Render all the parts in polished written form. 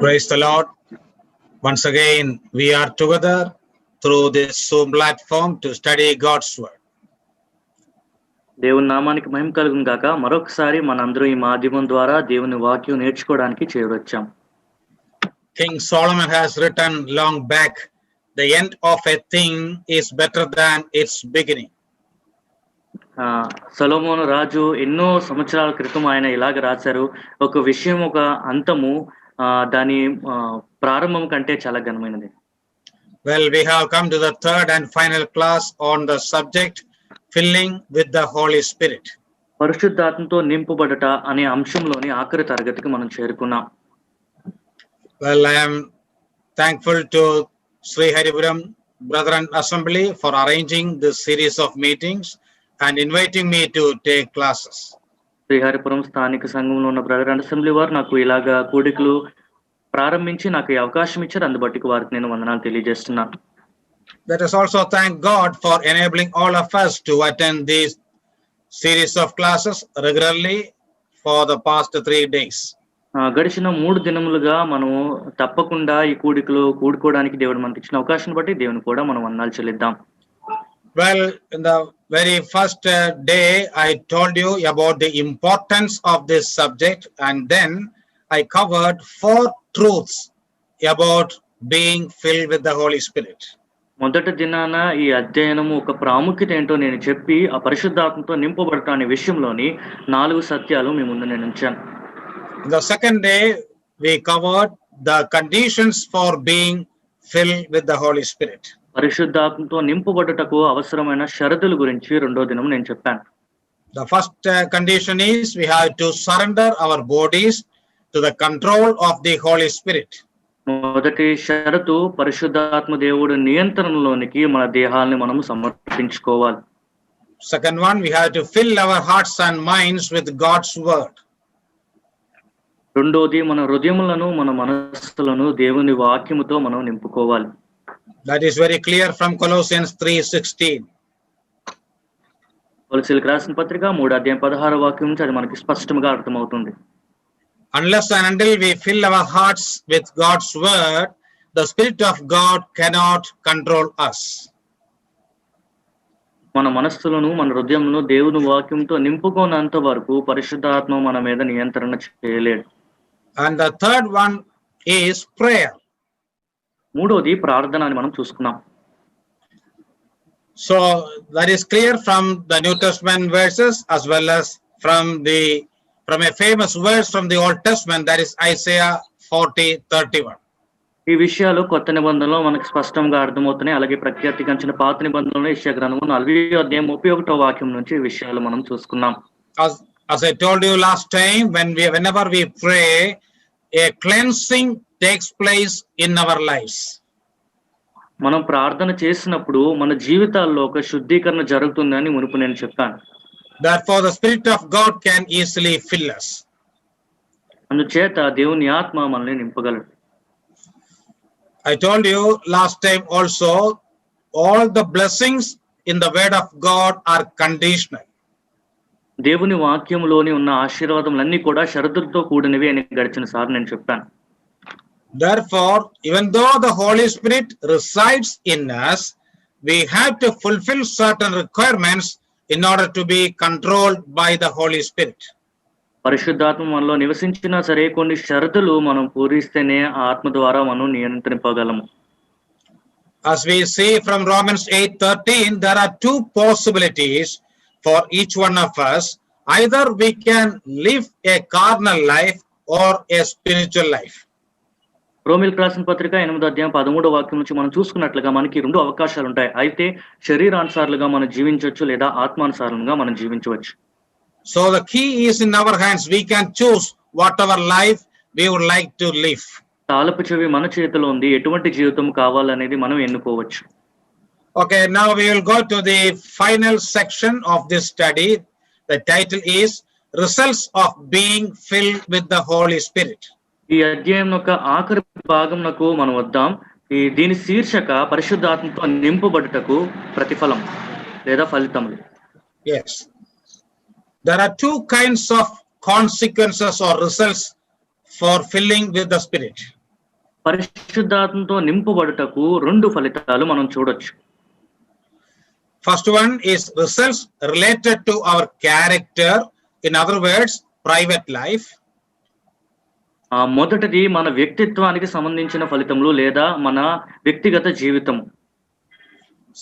Praise the Lord. Once again, we are together through this Zoom platform to study God's word. దేవుని నామానికి మహిమ కలుగును గాక. మరొకసారి మనందరం ఈ మాధ్యమం ద్వారా దేవుని వాక్యం నేర్చుకోవడానికి చేరొచ్చాం. King Solomon has written long back, the end of a thing is better than its beginning. సొలొమోను రాజు ఎన్నో సంవత్సరాల క్రితం ఆయన ఇలాగ రాశారు, ఒక విషయం ఒక అంతము దాని ప్రారంభం కంటే చాలా ఘనమైనది. Well, we have come to the third and final class on the subject filling with the Holy Spirit. పరిశుద్ధాత్మతో నింపబడట అనే అంశంలోని ఆఖరి తరగతికి మనం చేరుకున్నాం. Well, I am thankful to Sri Haripuram Brethren Assembly for arranging this series of meetings and inviting me to take classes. Sriharipuram స్థానిక సంఘంలో ఉన్న brother assembly వారు నాకు ఇలాగా కూడికలు ప్రారంభించి నాకు ఈ అవకాశం ఇచ్చారు. అందుబట్టి వారికి నేను వందనాలు తెలియజేస్తున్నాను. Let us also thank God for enabling all of us to attend this series of classes regularly for the past 3 days. గడిచిన 3 దినములుగా మనం తప్పకుండా ఈ కూడికలు కూడుకోవడానికి దేవుడు మనకి ఇచ్చిన అవకాశం బట్టి దేవుని కూడా మనం వందనాలు చెల్లిద్దాం. Well, in the very first day, I told you about the importance of this subject, and then I covered 4 truths about being filled with the Holy Spirit. మొదటి దినాన ఈ అధ్యయనము ఒక ప్రాముఖ్యత ఏంటో నేను చెప్పి ఆ పరిశుద్ధాత్మతో నింపబడటం అనే విషయంలోని 4 సత్యాలు మీ ముందు నేను ఉంచాను. The second day, we covered the conditions for being filled with the Holy Spirit. పరిశుద్ధాత్మతో నింపబడుటకు అవసరమైన షరతుల గురించి రెండో దినం నేను చెప్పాను. The first condition is we have to surrender our bodies to the control of the Holy Spirit. మొదటి షరతు పరిశుద్ధాత్మ దేవుడు నియంత్రణలోనికి మన దేహాలను మనం సమర్పించుకోవాలి. Second one, we have to fill our hearts and minds with God's word. రెండోది మన హృదయములను మన మనస్సులను దేవుని వాక్యముతో మనం నింపుకోవాలి. That is very clear from Colossians 3:16. కొలస్సీలకు రాసిన పత్రిక 3:16 వాక్యం నుంచి అది మనకి స్పష్టంగా అర్థమవుతుంది. Unless and until we fill our hearts with God's word, the Spirit of God cannot control us. మన మనస్సులను మన హృదయములను దేవుని వాక్యంతో నింపుకోనంత వరకు పరిశుద్ధాత్మ మన మీద నియంత్రణ చేయలేడు. And the third one is prayer. మూడోది ప్రార్థన అని మనం చూసుకున్నాం. So that is clear from the New Testament verses as well as from a famous verse from the Old Testament, that is Isaiah 40:31. ఈ విషయాలు కొత్త నిబంధనలో మనకు స్పష్టంగా అర్థమవుతున్నాయి. అలాగే ప్రఖ్యాతిగాంచిన పాత నిబంధనలో యెషయా గ్రంథము 40:31 వాక్యం నుంచి ఈ విషయాలు మనం చూసుకున్నాం. As I told you last time, whenever we pray, a cleansing takes place in our lives. మనం ప్రార్థన చేసినప్పుడు మన జీవితాల్లో ఒక శుద్ధీకరణ జరుగుతుందని మునుపు నేను చెప్పాను. Therefore the Spirit of God can easily fill us. అందుచేత దేవుని ఆత్మ మనల్ని నింపగలడు. I told you last time also, all the blessings in the word of God are conditional. దేవుని వాక్యములోని ఉన్న ఆశీర్వాదములన్నీ కూడా షరతులతో కూడినవి అని గడిచిన సార్ నేను చెప్పాను. Therefore, even though the Holy Spirit resides in us, we have to fulfill certain requirements in order to be controlled by the Holy Spirit. పరిశుద్ధాత్మ మనలో నివసించినా సరే కొన్ని షరతులు మనం పూరిస్తేనే ఆత్మ ద్వారా మనం నియంత్రింపగలము. As we see from Romans 8:13, there are 2 possibilities for each one of us. Either we can live a carnal life or a spiritual life. రోమీయులకు రాసిన పత్రిక 8:13 వాక్యం నుంచి మనం చూసుకున్నట్లుగా మనకి 2 అవకాశాలు ఉంటాయి. అయితే శరీరానుసారులుగా మనం జీవించవచ్చు లేదా ఆత్మానుసారంగా మనం జీవించవచ్చు. So the key is in our hands. We can choose whatever life we would like to live. తాళపు చెవి మన చేతిలో ఉంది. ఎటువంటి జీవితం కావాలనేది మనం ఎన్నుకోవచ్చు. Okay, now we will go to the final section of this study. The title is Results of Being Filled with the Holy Spirit. ఈ అధ్యాయం యొక్క ఆఖరి భాగంకు మనం వద్దాం. దీని శీర్షిక పరిశుద్ధాత్మతో నింపబడుటకు ప్రతిఫలం లేదా ఫలితములు. Yes. There are 2 kinds of consequences or results for filling with the Spirit. పరిశుద్ధాత్మతో నింపబడుటకు 2 ఫలితాలు మనం చూడొచ్చు. First one is results related to our character, in other words, private life. మొదటిది మన వ్యక్తిత్వానికి సంబంధించిన ఫలితములు లేదా మన వ్యక్తిగత జీవితం.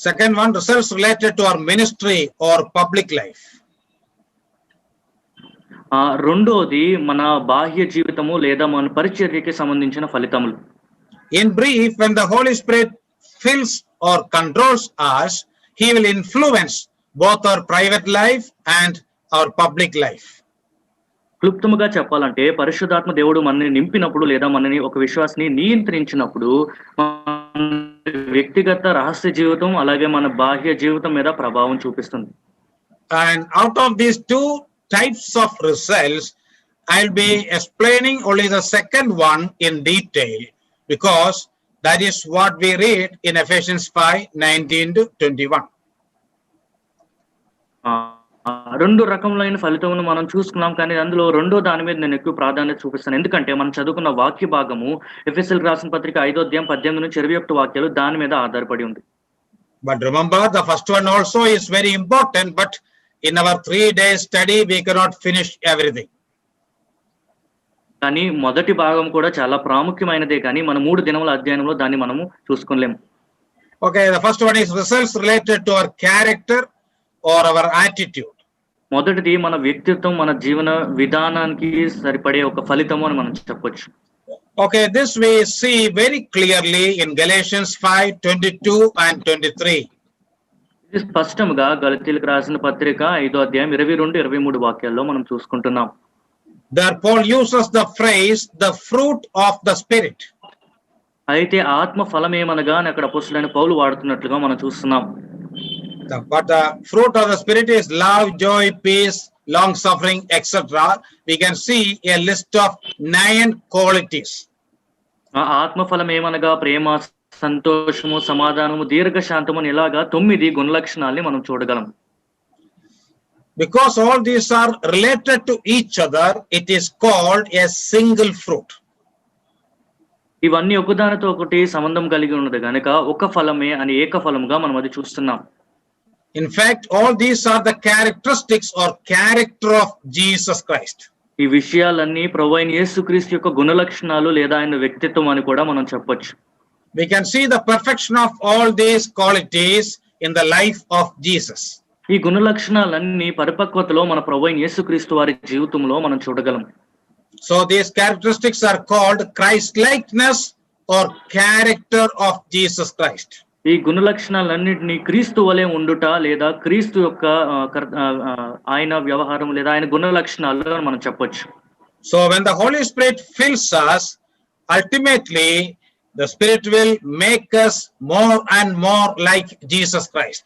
Second one, results related to our ministry or public life. రెండోది మన బాహ్య జీవితము లేదా మన పరిచర్యకి సంబంధించిన ఫలితములు. In brief, when the Holy Spirit fills or controls us, he will influence both our private life and our public life. క్లుప్తముగా చెప్పాలంటే పరిశుద్ధాత్మ దేవుడు మనల్ని నింపినప్పుడు లేదా మనని ఒక విశ్వాసిని నియంత్రించినప్పుడు వ్యక్తిగత రహస్య జీవితం అలాగే మన బాహ్య జీవితం మీద ప్రభావం చూపిస్తుంది. And out of these two types of results, I'll be explaining only the second one in detail, because that is what we read in Ephesians 5:19-21. రెండు రకములైన ఫలితమును మనం చూసుకున్నాం, కానీ అందులో రెండో దాని మీద నేను ఎక్కువ ప్రాధాన్యత చూపిస్తాను. ఎందుకంటే మనం చదువుకున్న వాక్య భాగము ఎఫెసీయులకు రాసిన పత్రిక 5వ అధ్యాయం 18-21 వాక్యాలు దాని మీద ఆధారపడి ఉంది. But remember, the first one also is very important, but in our 3 days study we cannot finish everything. కానీ మొదటి భాగం కూడా చాలా ప్రాముఖ్యమైనదే, కానీ మన 3 దినముల అధ్యయనంలో దాన్ని మనము చూసుకోలేము. Okay, the first one is results related to our character or our attitude. మొదటిది మన వ్యక్తిత్వం, మన జీవన విధానానికి సరిపడే ఒక ఫలితము అని మనం చెప్పొచ్చు. Okay, this we see very clearly in Galatians 5:22 and 23. ఇది స్పష్టంగా గలతీయులకు రాసిన పత్రిక 5వ అధ్యాయం 22-23 వాక్యాల్లో మనం చూసుకుంటున్నాం. There Paul uses the phrase the fruit of the spirit. అయితే ఆత్మ ఫలమేమనగా అని అక్కడ అపోస్తలుడైన పౌలు వాడుతున్నట్లుగా మనం చూస్తున్నాం. But the fruit of the spirit is love, joy, peace, long suffering, etc. We can see a list of 9 qualities. ఆత్మ ఫలమేమనగా ప్రేమ, సంతోషము, సమాధానము, దీర్ఘశాంతము ఇలాగా 9 గుణ లక్షణాలని మనం చూడగలం. Because all these are related to each other, it is called a single fruit. ఇవన్నీ ఒకదానితో ఒకటి సంబంధం కలిగి ఉన్నది కనుక ఒక ఫలమే అని ఏక ఫలముగా మనం అది చూస్తున్నాం. In fact, all these are the characteristics or character of Jesus Christ. ఈ విషయాలన్నీ ప్రభువైన యేసుక్రీస్తు యొక్క గుణ లక్షణాలు లేదా ఆయన వ్యక్తిత్వం అని కూడా మనం చెప్పొచ్చు. We can see the perfection of all these qualities in the life of Jesus. ఈ గుణ లక్షణాలన్నీ పరిపక్వతలో మన ప్రభువైన యేసుక్రీస్తు వారి జీవితంలో మనం చూడగలం. So these characteristics are called Christ-likeness or character of Jesus Christ. ఈ గుణ లక్షణాలన్నింటినీ క్రీస్తు వలె ఉండుట లేదా క్రీస్తు యొక్క ఆయన వ్యవహారం లేదా ఆయన గుణ లక్షణాలు మనం చెప్పొచ్చు. So when the Holy Spirit fills us, ultimately the Spirit will make us more and more like Jesus Christ.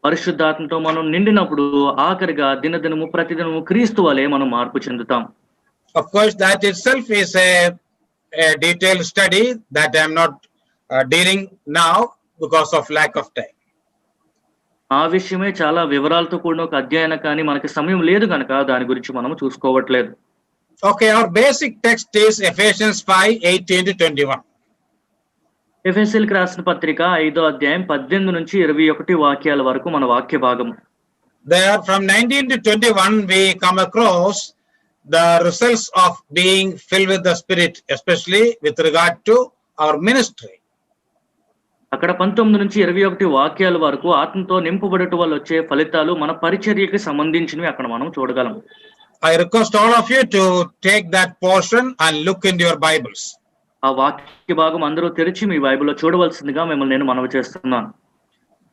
పరిశుద్ధాత్మతో మనం నిండినప్పుడు ఆఖరిగా దినదినము ప్రతిదినము క్రీస్తు వలె మనం మార్పు చెందుతాం. Of course, that itself is a detailed study that I am not dealing now because of lack of time. ఆ విషయమే చాలా వివరాలతో కూడిన ఒక అధ్యయనం, కానీ మనకి సమయం లేదు కనుక దాని గురించి మనం చూసుకోవట్లేదు. Okay, our basic text is Ephesians 5:18-21. ఎఫెసీయులకు రాసిన పత్రిక 5వ అధ్యాయం 18-21 వాక్యాల వరకు మన వాక్య భాగం. There from 19-21 we come across the results of being filled with the Spirit, especially with regard to our ministry. అక్కడ 19-21 వాక్యాల వరకు ఆత్మతో నింపబడట వల్ల వచ్చే ఫలితాలు మన పరిచర్యకి సంబంధించినవి అక్కడ మనం చూడగలం. I request all of you to take that portion and look into your Bibles. ఆ వాక్య భాగం అందరూ తెరిచి మీ బైబిల్లో చూడవలసిందిగా మిమ్మల్ని నేను మనవి చేస్తున్నాను.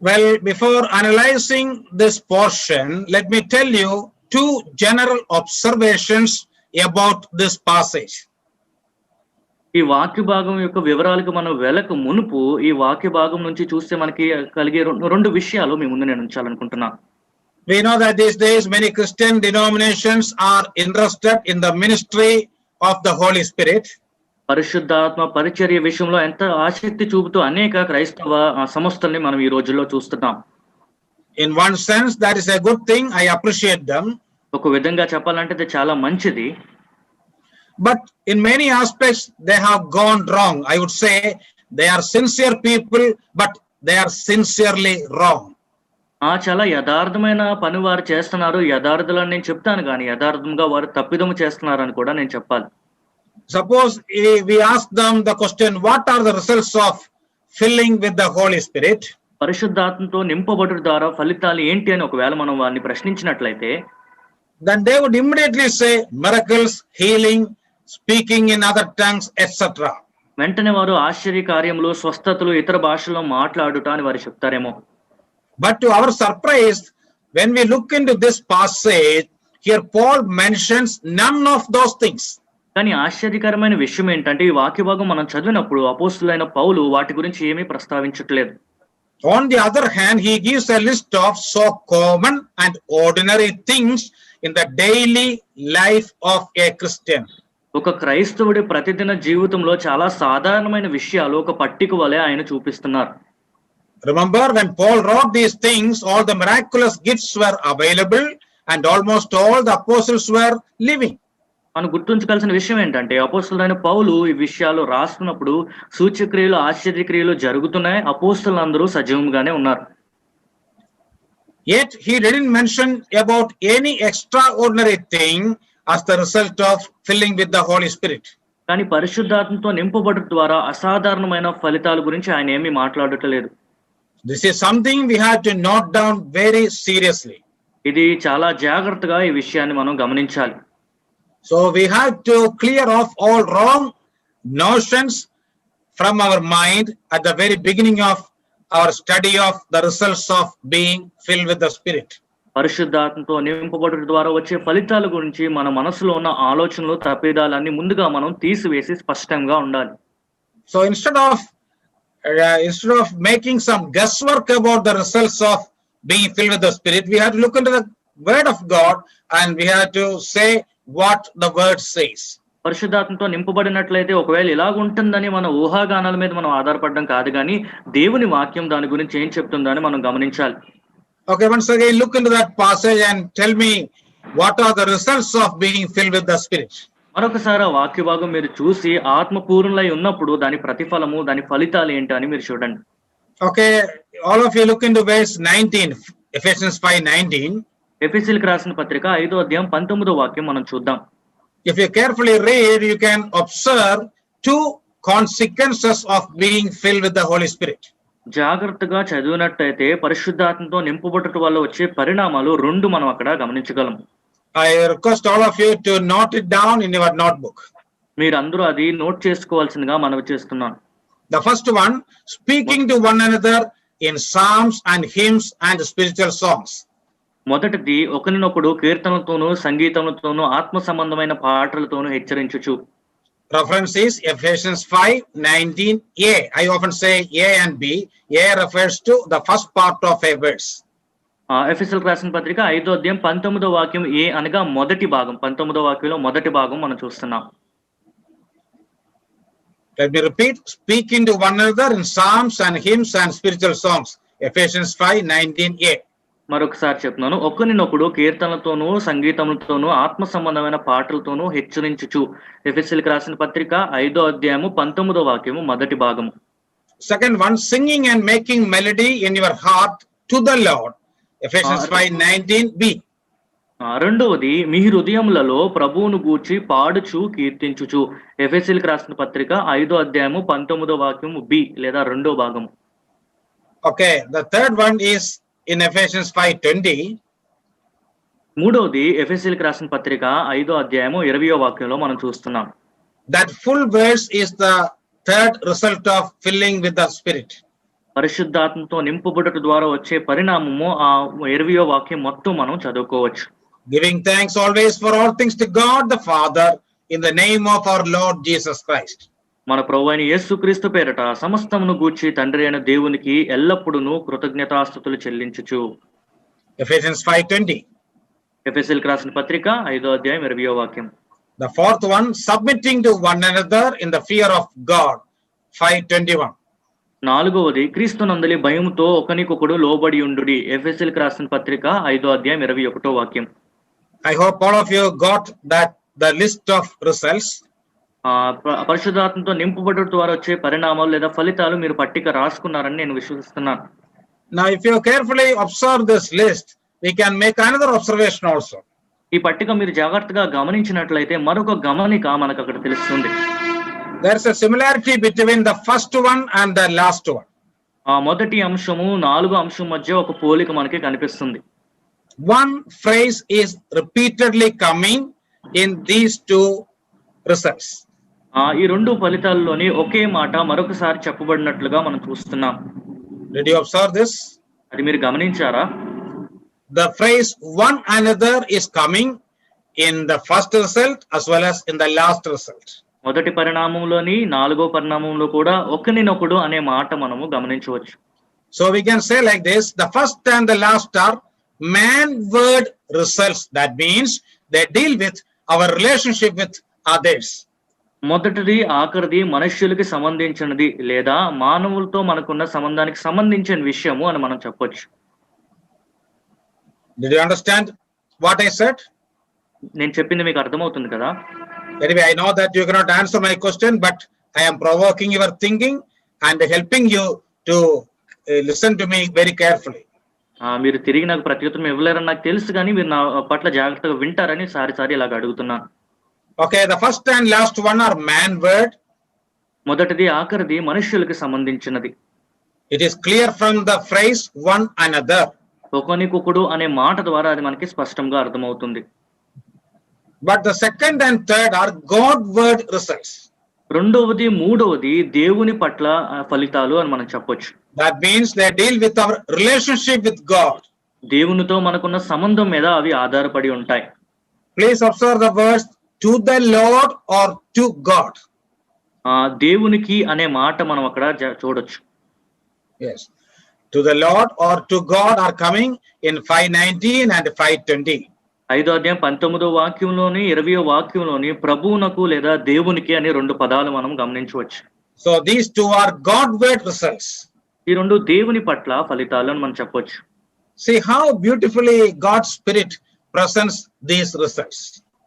Well, before analyzing this portion, let me tell you 2 general observations about this passage. ఈ వాక్య భాగం యొక్క వివరాలకు మనం వెళ్ళక మునుపు ఈ వాక్య భాగం నుంచి చూస్తే మనకి కలిగే 2 విషయాలు మీ ముందు నేను ఉంచాలనుకుంటున్నాను. We know that these days many Christian denominations are interested in the ministry of the Holy Spirit. పరిశుద్ధాత్మ పరిచర్య విషయంలో ఎంత ఆసక్తి చూపుతూ అనేక క్రైస్తవ సంస్థల్ని మనం ఈ రోజుల్లో చూస్తున్నాం. In one sense, that is a good thing. I appreciate them. ఒక విధంగా చెప్పాలంటే ఇది చాలా మంచిది. but in many aspects they have gone wrong. I would say they are sincere people, but they are sincerely wrong. చాలా యథార్థమైన పని వారు చేస్తున్నారు, యథార్థులని నేను చెప్తాను కానీ యథార్థంగా వారు తప్పిదము చేస్తున్నారని కూడా నేను చెప్పాలి. Suppose we ask them the question, what are the results of filling with the Holy Spirit? పరిశుద్ధాత్మతో నింపబడుట ద్వారా ఫలితాలు ఏంటి అని ఒకవేళ మనం వారిని ప్రశ్నించినట్లయితే, then they would immediately say miracles, healing, speaking in other tongues, etc. వెంటనే వారు ఆశ్చర్య కార్యములు, స్వస్థతలు, ఇతర భాషల్లో మాట్లాడుట అని వారు చెప్తారేమో. But to our surprise, when we look into this passage, here Paul mentions none of those things. కానీ ఆశ్చర్యకరమైన విషయం ఏంటంటే ఈ వాక్య భాగం మనం చదివినప్పుడు అపోస్తులైన పౌలు వాటి గురించి ఏమీ ప్రస్తావించట్లేదు. On the other hand, he gives a list of so common and ordinary things in the daily life of a Christian. ఒక క్రైస్తవుడి ప్రతిదిన జీవితంలో చాలా సాధారణమైన విషయాలు ఒక పట్టిక వలె ఆయన చూపిస్తున్నారు. Remember, when Paul wrote these things, all the miraculous gifts were available and almost all the apostles were living. మనం గుర్తుంచుకోవాల్సిన విషయం ఏంటంటే అపోస్తులైన పౌలు ఈ విషయాలు రాస్తున్నప్పుడు సూచక్రియలు, ఆశ్చర్యక్రియలు జరుగుతున్నాయి, అపోస్తులందరూ సజీవంగానే ఉన్నారు. Yet he didn't mention about any extraordinary thing as the result of filling with the Holy Spirit. కానీ పరిశుద్ధాత్మతో నింపబడటం ద్వారా అసాధారణమైన ఫలితాల గురించి ఆయన ఏమీ మాట్లాడట్లేదు. This is something we have to note down very seriously. ఇది చాలా జాగ్రత్తగా ఈ విషయాన్ని మనం గమనించాలి. So we have to clear off all wrong notions from our mind at the very beginning of our study of the results of being filled with the Spirit. పరిశుద్ధాత్మతో నింపబడటం ద్వారా వచ్చే ఫలితాల గురించి మన మనసులో ఉన్న ఆలోచనలు, తప్పిదాలన్నీ ముందుగా మనం తీసివేసి స్పష్టంగా ఉండాలి. So instead of making some guesswork about the results of being filled with the Spirit, we have to look into the Word of God and we have to say what the Word says. పరిశుద్ధాత్మతో నింపబడినట్లయితే ఒకవేళ ఇలాగ ఉంటుందని మన ఊహాగానాల మీద మనం ఆధారపడడం కాదు, కానీ దేవుని వాక్యం దాని గురించి ఏం చెప్తుందని మనం గమనించాలి. Okay, once again look into that passage and tell me what are the results of being filled with the Spirit. మరొకసారి ఆ వాక్య భాగం మీరు చూసి ఆత్మపూర్ణులై ఉన్నప్పుడు దాని ప్రతిఫలము, దాని ఫలితాలు ఏంటి అని మీరు చూడండి. Okay, all of you look into verse 19, Ephesians 5:19. ఎఫెసీయులకు రాసిన పత్రిక 5వ అధ్యాయం 19వ వాక్యం మనం చూద్దాం. If you carefully read, you can observe two consequences of being filled with the Holy Spirit. జాగ్రత్తగా చదివినట్టయితే పరిశుద్ధాత్మతో నింపబడటం వల్ల వచ్చే పరిణామాలు రెండు మనం అక్కడ గమనించగలం. I request all of you to note it down in your notebook. మీరందరూ అది నోట్ చేసుకోవాల్సిందిగా మనవి చేస్తున్నాను. The first one, speaking to one another in psalms and hymns and spiritual songs. మొదటిది ఒకరినొకడు కీర్తనలతోనూ, సంగీతములతోనూ, ఆత్మ సంబంధమైన పాటలతోనూ హెచ్చరించుచు. Reference is Ephesians 5:19a. I often say A and B. A refers to the first part of a verse. ఎఫెసీయులకు రాసిన పత్రిక 5వ అధ్యాయం 19వ వాక్యం ఏ అనగా మొదటి భాగం. 19వ వాక్యంలో మొదటి భాగం మనం చూస్తున్నాం. Let me repeat, speaking to one another in psalms and hymns and spiritual songs. Ephesians 5:19a. మరొకసారి చెప్తున్నాను, ఒకరినొకడు కీర్తనలతోనూ, సంగీతములతోనూ, ఆత్మ సంబంధమైన పాటలతోనూ హెచ్చరించుచు. ఎఫెసీయులకు రాసిన పత్రిక 5వ అధ్యాయము 19వ వాక్యము మొదటి భాగము. Second one, singing and making melody in your heart to the Lord. Ephesians 5:19b. రెండవది, మీ హృదయములలో ప్రభువును గూర్చి పాడుచు కీర్తించుచు. ఎఫెసీయులకు రాసిన పత్రిక 5వ అధ్యాయము 19వ వాక్యము బి లేదా రెండో భాగము. Okay, the third one is in Ephesians 5:20. మూడవది ఎఫెసీయులకు రాసిన పత్రిక 5వ అధ్యాయము 20వ వాక్యంలో మనం చూస్తున్నాం. That full verse is the third result of filling with the Spirit. పరిశుద్ధాత్మతో నింపబడుట ద్వారా వచ్చే పరిణామము ఆ 20వ వాక్యం మొత్తం మనం చదువుకోవచ్చు. Giving thanks always for all things to God the Father in the name of our Lord Jesus Christ. మన ప్రభువైన యేసుక్రీస్తు పేరట సమస్తమును గూర్చి తండ్రి అయిన దేవునికి ఎల్లప్పుడూ కృతజ్ఞతాస్తుతులు చెల్లించుచు. Ephesians 5:20. ఎఫెసీయులకు రాసిన పత్రిక 5వ అధ్యాయం 20వ వాక్యం. The fourth one, submitting to one another in the fear of God. 5:21. నాలుగవది, క్రీస్తునందలి భయముతో ఒకనికొకడు లోబడి ఉండుడి. ఎఫెసీయులకు రాసిన పత్రిక 5వ అధ్యాయం 21వ వాక్యం. I hope all of you got the list of results. పరిశుద్ధాత్మతో నింపబడుట ద్వారా వచ్చే పరిణామాలు లేదా ఫలితాలు మీరు పట్టిక రాసుకున్నారని నేను విశ్వసిస్తున్నాను. Now, if you carefully observe this list, we can make another observation also. ఈ పట్టిక మీరు జాగ్రత్తగా గమనించినట్లయితే మరొక గమనిక మనకు అక్కడ తెలుస్తుంది. There is a similarity between the first one and the last one. మొదటి అంశము 4వ అంశం మధ్య ఒక పోలిక మనకి కనిపిస్తుంది. One phrase is repeatedly coming in these two results. ఈ రెండు ఫలితాల్లోని ఒకే మాట మరొకసారి చెప్పబడినట్లుగా మనం చూస్తున్నాం. Did you observe this? అది మీరు గమనించారా? The phrase one another is coming in the first result as well as in the last result. మొదటి పరిణామంలోని 4వ పరిణామంలో కూడా ఒకరినొకడు అనే మాట మనము గమనించవచ్చు. So we can say like this, the first and the last are man-word results. That means they deal with our relationship with others. మొదటిది ఆఖరిది మనుష్యులకి సంబంధించినది లేదా మానవులతో మనకున్న సంబంధానికి సంబంధించిన విషయము అని మనం చెప్పొచ్చు. Did you understand what I said? నేను చెప్పింది మీకు అర్థమవుతుంది కదా? Anyway, I know that you cannot answer my question, but I am provoking your thinking and helping you to listen to me very carefully. మీరు తిరిగి నాకు ప్రత్యుత్తరం ఇవ్వలేరని నాకు తెలుసు, కానీ మీరు నా పట్ల జాగ్రత్తగా వింటారని సారి ఇలాగ అడుగుతున్నాను. Okay, the first and last one are man word. మొదటిది ఆఖరిది మనుష్యులకు సంబంధించినది. It is clear from the phrase one another. ఒకనికొకడు అనే మాట ద్వారా అది మనకి స్పష్టంగా అర్థమవుతుంది. But the second and third are God word results. రెండవది మూడవది దేవుని పట్ల ఫలితాలు అని మనం చెప్పొచ్చు. That means they deal with our relationship with God. దేవునితో మనకున్న సంబంధం మీద అవి ఆధారపడి ఉంటాయి. Please observe the words to the Lord or to God. దేవునికి అనే మాట మనం అక్కడ చూడొచ్చు. Yes, to the Lord or to God are coming in 5:19 and 5:20. 5వ అధ్యాయం 19వ వాక్యంలోని 20వ వాక్యంలోని ప్రభువునకు లేదా దేవునికి అనే రెండు పదాలు మనం గమనించవచ్చు. So these two are God word results. ఈ రెండు దేవుని పట్ల ఫలితాలు అని మనం చెప్పొచ్చు. See how beautifully God's Spirit presents these results.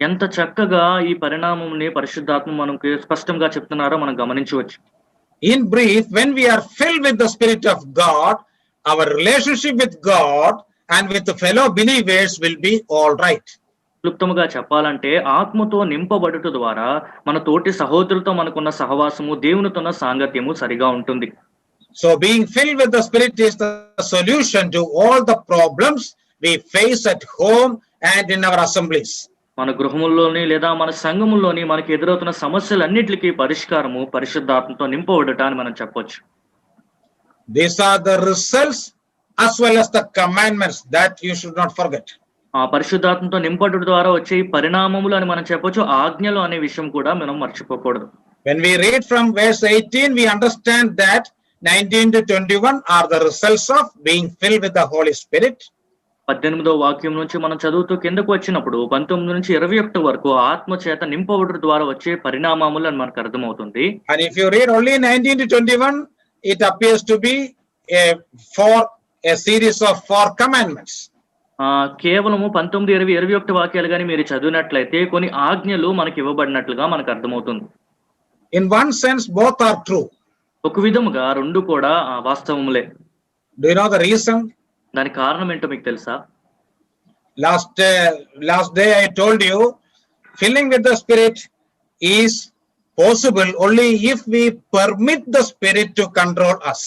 ఎంత చక్కగా ఈ పరిణామంని పరిశుద్ధాత్మ మనకి స్పష్టంగా చెప్తున్నారో మనం గమనించవచ్చు. In brief, when we are filled with the Spirit of God, our relationship with God and with the fellow believers will be all right. క్లుప్తముగా చెప్పాలంటే ఆత్మతో నింపబడుట ద్వారా మన తోటి సహోదరులతో మనకున్న సహవాసము దేవునితో ఉన్న సాంగత్యము సరిగా ఉంటుంది. So being filled with the Spirit is the solution to all the problems we face at home and in our assemblies. మన గృహముల్లోని లేదా మన సంఘముల్లోని మనకి ఎదురవుతున్న సమస్యలన్నిటికీ పరిష్కారము పరిశుద్ధాత్మతో నింపబడుట అని మనం చెప్పొచ్చు. These are the results as well as the commandments that you should not forget. పరిశుద్ధాత్మతో నింపబడుట ద్వారా వచ్చే పరిణామములు అని మనం చెప్పొచ్చు, ఆజ్ఞలు అనే విషయం కూడా మనం మర్చిపోకూడదు. When we read from verse 18, we understand that 19 to 21 are the results of being filled with the Holy Spirit. 18వ వాక్యం నుంచి మనం చదువుతూ కిందకు వచ్చినప్పుడు 19 నుంచి 21 వరకు ఆత్మ చేత నింపబడుట ద్వారా వచ్చే పరిణామములు అని మనకు అర్థమవుతుంది. And if you read only 19 to 21, it appears to be a series of 4 commandments. కేవలము 19, 20, 21 వాక్యాలు కానీ మీరు చదివినట్లయితే కొన్ని ఆజ్ఞలు మనకి ఇవ్వబడినట్లుగా మనకు అర్థమవుతుంది. In one sense, both are true. ఒక విధముగా రెండు కూడా వాస్తవములే. Do you know the reason? దానికి కారణం ఏంటో మీకు తెలుసా? Last day I told you, filling with the Spirit is possible only if we permit the Spirit to control us.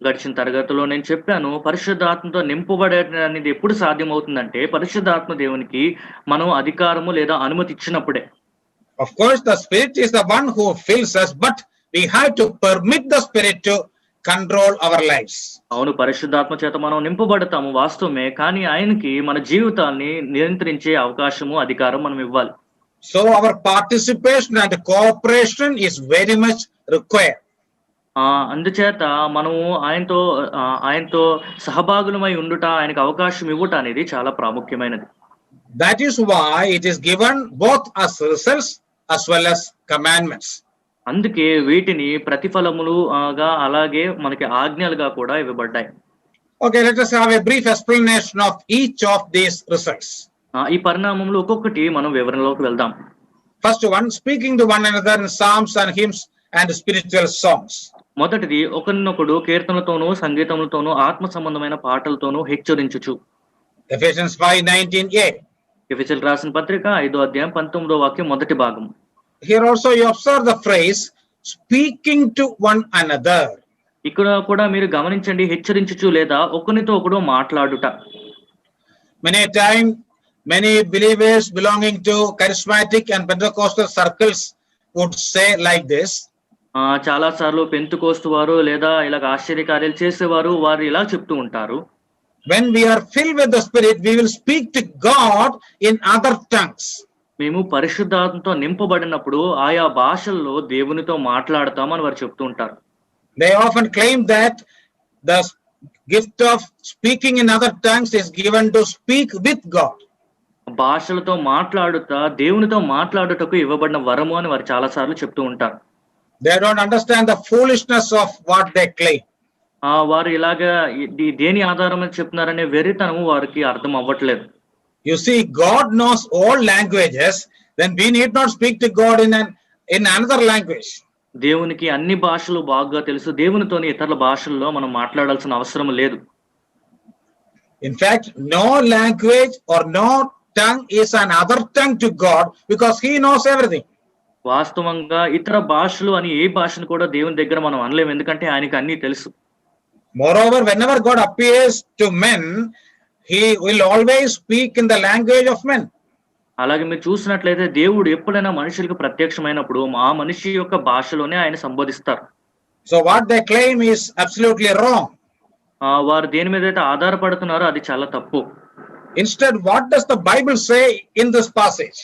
గడిచిన తరగతిలో నేను చెప్పాను, పరిశుద్ధాత్మతో నింపబడేది అనేది ఎప్పుడు సాధ్యమవుతుందంటే పరిశుద్ధాత్మ దేవునికి మనం అధికారము లేదా అనుమతి ఇచ్చినప్పుడే. Of course, the Spirit is the one who fills us, but we have to permit the Spirit to control our lives. అవును, పరిశుద్ధాత్మ చేత మనం నింపబడతాము వాస్తవమే, కానీ ఆయనకి మన జీవితాన్ని నియంత్రించే అవకాశము అధికారం మనం ఇవ్వాలి. So our participation and cooperation is very much required. అందుచేత మనము ఆయనతో సహభాగులమై ఉండుట, ఆయనకు అవకాశం ఇవ్వట అనేది చాలా ప్రాముఖ్యమైనది. That is why it is given both as results as well as commandments. అందుకే వీటిని ప్రతిఫలములుగా అలాగే మనకి ఆజ్ఞలుగా కూడా ఇవ్వబడ్డాయి. Okay, let us have a brief explanation of each of these results. ఈ పరిణామంలో ఒక్కొక్కటి మనం వివరణలోకి వెళ్దాం. First one, speaking to one another in psalms and hymns and spiritual songs. మొదటిది ఒకరినొకడు కీర్తనలతోనూ సంగీతములతోనూ ఆత్మ సంబంధమైన పాటలతోనూ హెచ్చరించుచు. Ephesians 5:19a. ఎఫెసీయులకు రాసిన పత్రిక 5:19 మొదటి భాగం. Here also you observe the phrase speaking to one another. ఇక్కడ కూడా మీరు గమనించండి, హెచ్చరించుచు లేదా ఒకరితో ఒకడు మాట్లాడుట. Many times many believers belonging to charismatic and Pentecostal circles would say like this. చాలా సార్లు పెంతుకోస్తు వారు లేదా ఇలాగ ఆశ్చర్యకార్యాలు చేసేవారు వారు ఇలా చెప్తూ ఉంటారు. When we are filled with the Spirit, we will speak to God in other tongues. మేము పరిశుద్ధాత్మతో నింపబడినప్పుడు ఆయా భాషల్లో దేవునితో మాట్లాడతామని వారు చెప్తూ ఉంటారు. They often claim that the gift of speaking in other tongues is given to speak with God. భాషలతో మాట్లాడుతా దేవునితో మాట్లాడుటకు ఇవ్వబడిన వరము అని వారు చాలా సార్లు చెప్తూ ఉంటారు. They don't understand the foolishness of what they claim. వారు ఇలాగా దేని ఆధారం చెప్తున్నారనే వెర్రితనము వారికి అర్థం అవ్వట్లేదు. You see, God knows all languages, then we need not speak to God in another language. దేవునికి అన్ని భాషలు బాగా తెలుసు, దేవునితోని ఇతరుల భాషల్లో మనం మాట్లాడాల్సిన అవసరం లేదు. In fact, no language or no tongue is another tongue to God because He knows everything. వాస్తవంగా ఇతర భాషలు అని ఏ భాషను కూడా దేవుని దగ్గర మనం అనలేము, ఎందుకంటే ఆయనకి అన్ని తెలుసు. Moreover, whenever God appears to men, He will always speak in the language of men. అలాగే మీరు చూసినట్లయితే దేవుడు ఎప్పుడైనా మనుషులకు ప్రత్యక్షమైనప్పుడు ఆ మనిషి యొక్క భాషలోనే ఆయన సంబోధిస్తారు. So what they claim is absolutely wrong. వారు దేని మీద అయితే ఆధారపడుతున్నారో అది చాలా తప్పు. Instead, what does the Bible say in this passage?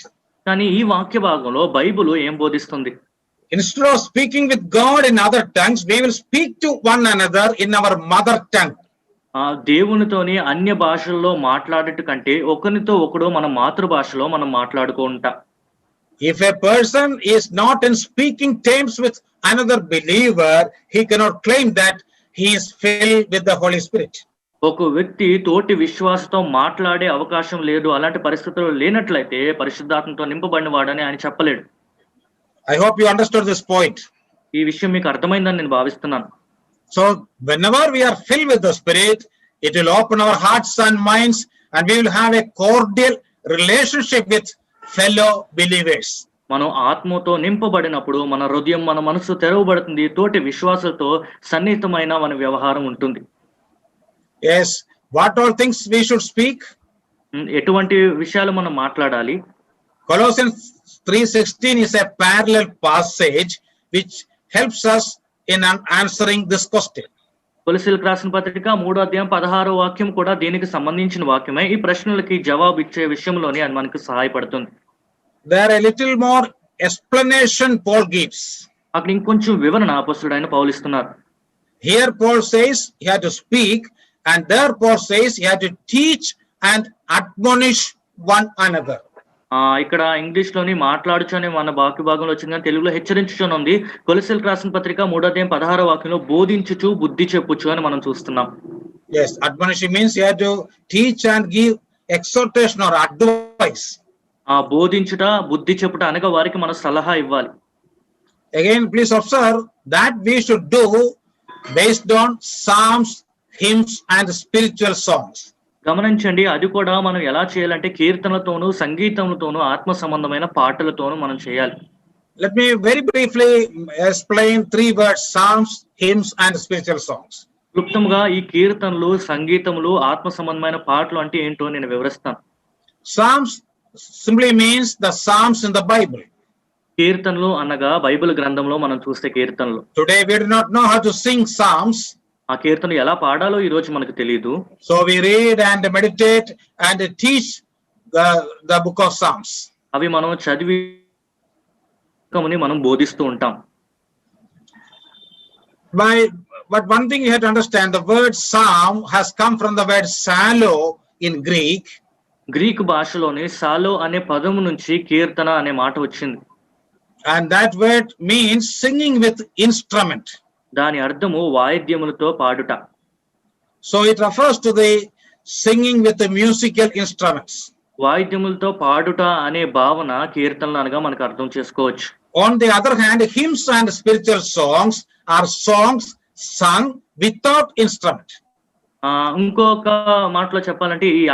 కానీ ఈ వాక్య భాగంలో బైబిల్ ఏం బోధిస్తుంది? Instead of speaking with God in other tongues, we will speak to one another in our mother tongue. దేవునితోని అన్య భాషల్లో మాట్లాడట కంటే ఒకరితో ఒకడు మన మాతృభాషలో మనం మాట్లాడుకుంటా. If a person is not in speaking terms with another believer, he cannot claim that he is filled with the Holy Spirit. ఒక వ్యక్తి తోటి విశ్వాసతో మాట్లాడే అవకాశం లేదు, అలాంటి పరిస్థితులు లేనట్లయితే పరిశుద్ధాత్మతో నింపబడిన వాడని ఆయన చెప్పలేడు. I hope you understood this point. ఈ విషయం మీకు అర్థమైందని నేను భావిస్తున్నాను. So whenever we are filled with the Spirit, it will open our hearts and minds, and we will have a cordial relationship with fellow believers. మనం ఆత్మతో నింపబడినప్పుడు మన హృదయం మన మనసు తెరవబడుతుంది, తోటి విశ్వాసంతో సన్నిహితమైన మన వ్యవహారం ఉంటుంది. Yes, what all things we should speak? ఎటువంటి విషయాలు మనం మాట్లాడాలి? Colossians 3:16 is a parallel passage which helps us in answering this question. కొలస్సీయులకు రాసిన పత్రిక 3:16 కూడా దీనికి సంబంధించిన వాక్యమే. ఈ ప్రశ్నలకి జవాబు ఇచ్చే విషయంలోనే అది మనకు సహాయపడుతుంది. There a little more explanation Paul gives. అక్కడ ఇంకొంచెం వివరణ అపొస్తలుడైన పౌలు ఇస్తున్నారు. Here Paul says he had to speak, and there Paul says he had to teach and admonish one another. ఇక్కడ ఇంగ్లీష్ లోని మాట్లాడుచు అనే మన వాక్య భాగంలో వచ్చింది, కానీ తెలుగులో హెచ్చరించుచు ఉంది. కొలస్సీయులకు రాసిన పత్రిక 3:16 బోధించుచు బుద్ధి చెప్పుచు అని మనం చూస్తున్నాం. Yes, admonishing means you have to teach and give exhortation or advice. బోధించుట బుద్ధి చెప్పుట అనగా వారికి మన సలహా ఇవ్వాలి. Again, please observe that we should do based on psalms, hymns and spiritual songs. గమనించండి, అది కూడా మనం ఎలా చేయాలంటే కీర్తనలతోనూ సంగీతములతోనూ ఆత్మ సంబంధమైన పాటలతోనూ మనం చేయాలి. Let me very briefly explain 3 words: psalms, hymns and spiritual songs. క్లుప్తంగా ఈ కీర్తనలు సంగీతములు ఆత్మ సంబంధమైన పాటలు అంటే ఏంటో నేను వివరిస్తాను. Psalms simply means the psalms in the Bible. కీర్తనలు అనగా బైబిల్ గ్రంథంలో మనం చూస్తే కీర్తనలు. Today we do not know how to sing psalms. ఆ కీర్తనలు ఎలా పాడాలో ఈ రోజు మనకు తెలియదు. So we read and meditate and teach the book of Psalms. అవి మనం చదివి మనం బోధిస్తూ ఉంటాం. But one thing you have to understand, the word psalm has come from the word psallo in Greek. Greek భాషలోని సాలో అనే పదము నుంచి కీర్తన అనే మాట వచ్చింది. And that word means singing with instrument. దాని అర్థము వాయిద్యములతో పాడుట. So it refers to the singing with the musical instruments. వాయిద్యములతో పాడుట అనే భావన కీర్తనలు అనగా మనకు అర్థం చేసుకోవచ్చు. On the other hand, hymns and spiritual songs are songs sung without instrument. ఇంకొక మాటలో చెప్పాలంటే ఈ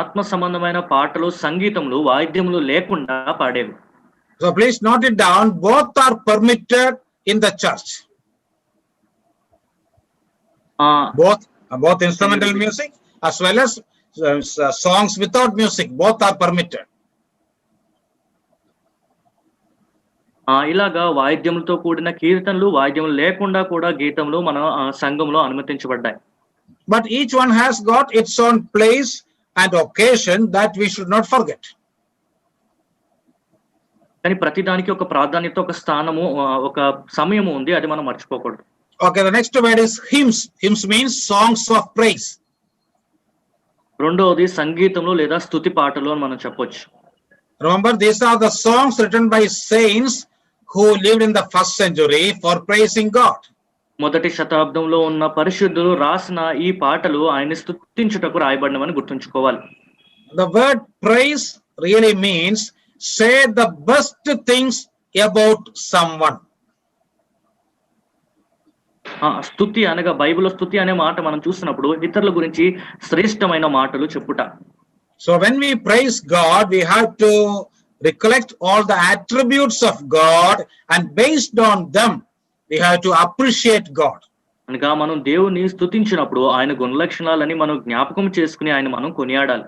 ఆత్మ సంబంధమైన పాటలు, సంగీతములు, వాయిద్యములు లేకుండా పాడేవి. So please note it down. Both are permitted in the church. Both instrumental music as well as songs without music, both are permitted. ఇలాగా వాయిద్యములతో కూడిన కీర్తనలు, వాయిద్యములు లేకుండా కూడా గీతములు మన సంఘంలో అనుమతించబడ్డాయి. But each one has got its own place and occasion that we should not forget. కానీ ప్రతిదానికి ఒక ప్రాధాన్యత, ఒక స్థానము, ఒక సమయము ఉంది, అది మనం మర్చిపోకూడదు. Okay, the next word is hymns. Hymns means songs of praise. రెండవది సంగీతములు లేదా స్తుతి పాటలు అని మనం చెప్పొచ్చు. Remember, these are the songs written by saints who lived in the first century for praising God. మొదటి శతాబ్దంలో ఉన్న పరిశుద్ధులు రాసిన ఈ పాటలు ఆయన స్తుతించుటకు రాయబడినవని గుర్తుంచుకోవాలి. The word praise really means say the best things about someone. స్తుతి అనగా బైబిల్లో స్తుతి అనే మాట మనం చూసినప్పుడు ఇతరుల గురించి శ్రేష్టమైన మాటలు చెప్పుట. So when we praise God, we have to recollect all the attributes of God, and based on them we have to appreciate God. అనగా మనం దేవుని స్తుతించినప్పుడు ఆయన గుణలక్షణాలని మనం జ్ఞాపకం చేసుకుని ఆయన మనం కొనియాడాలి.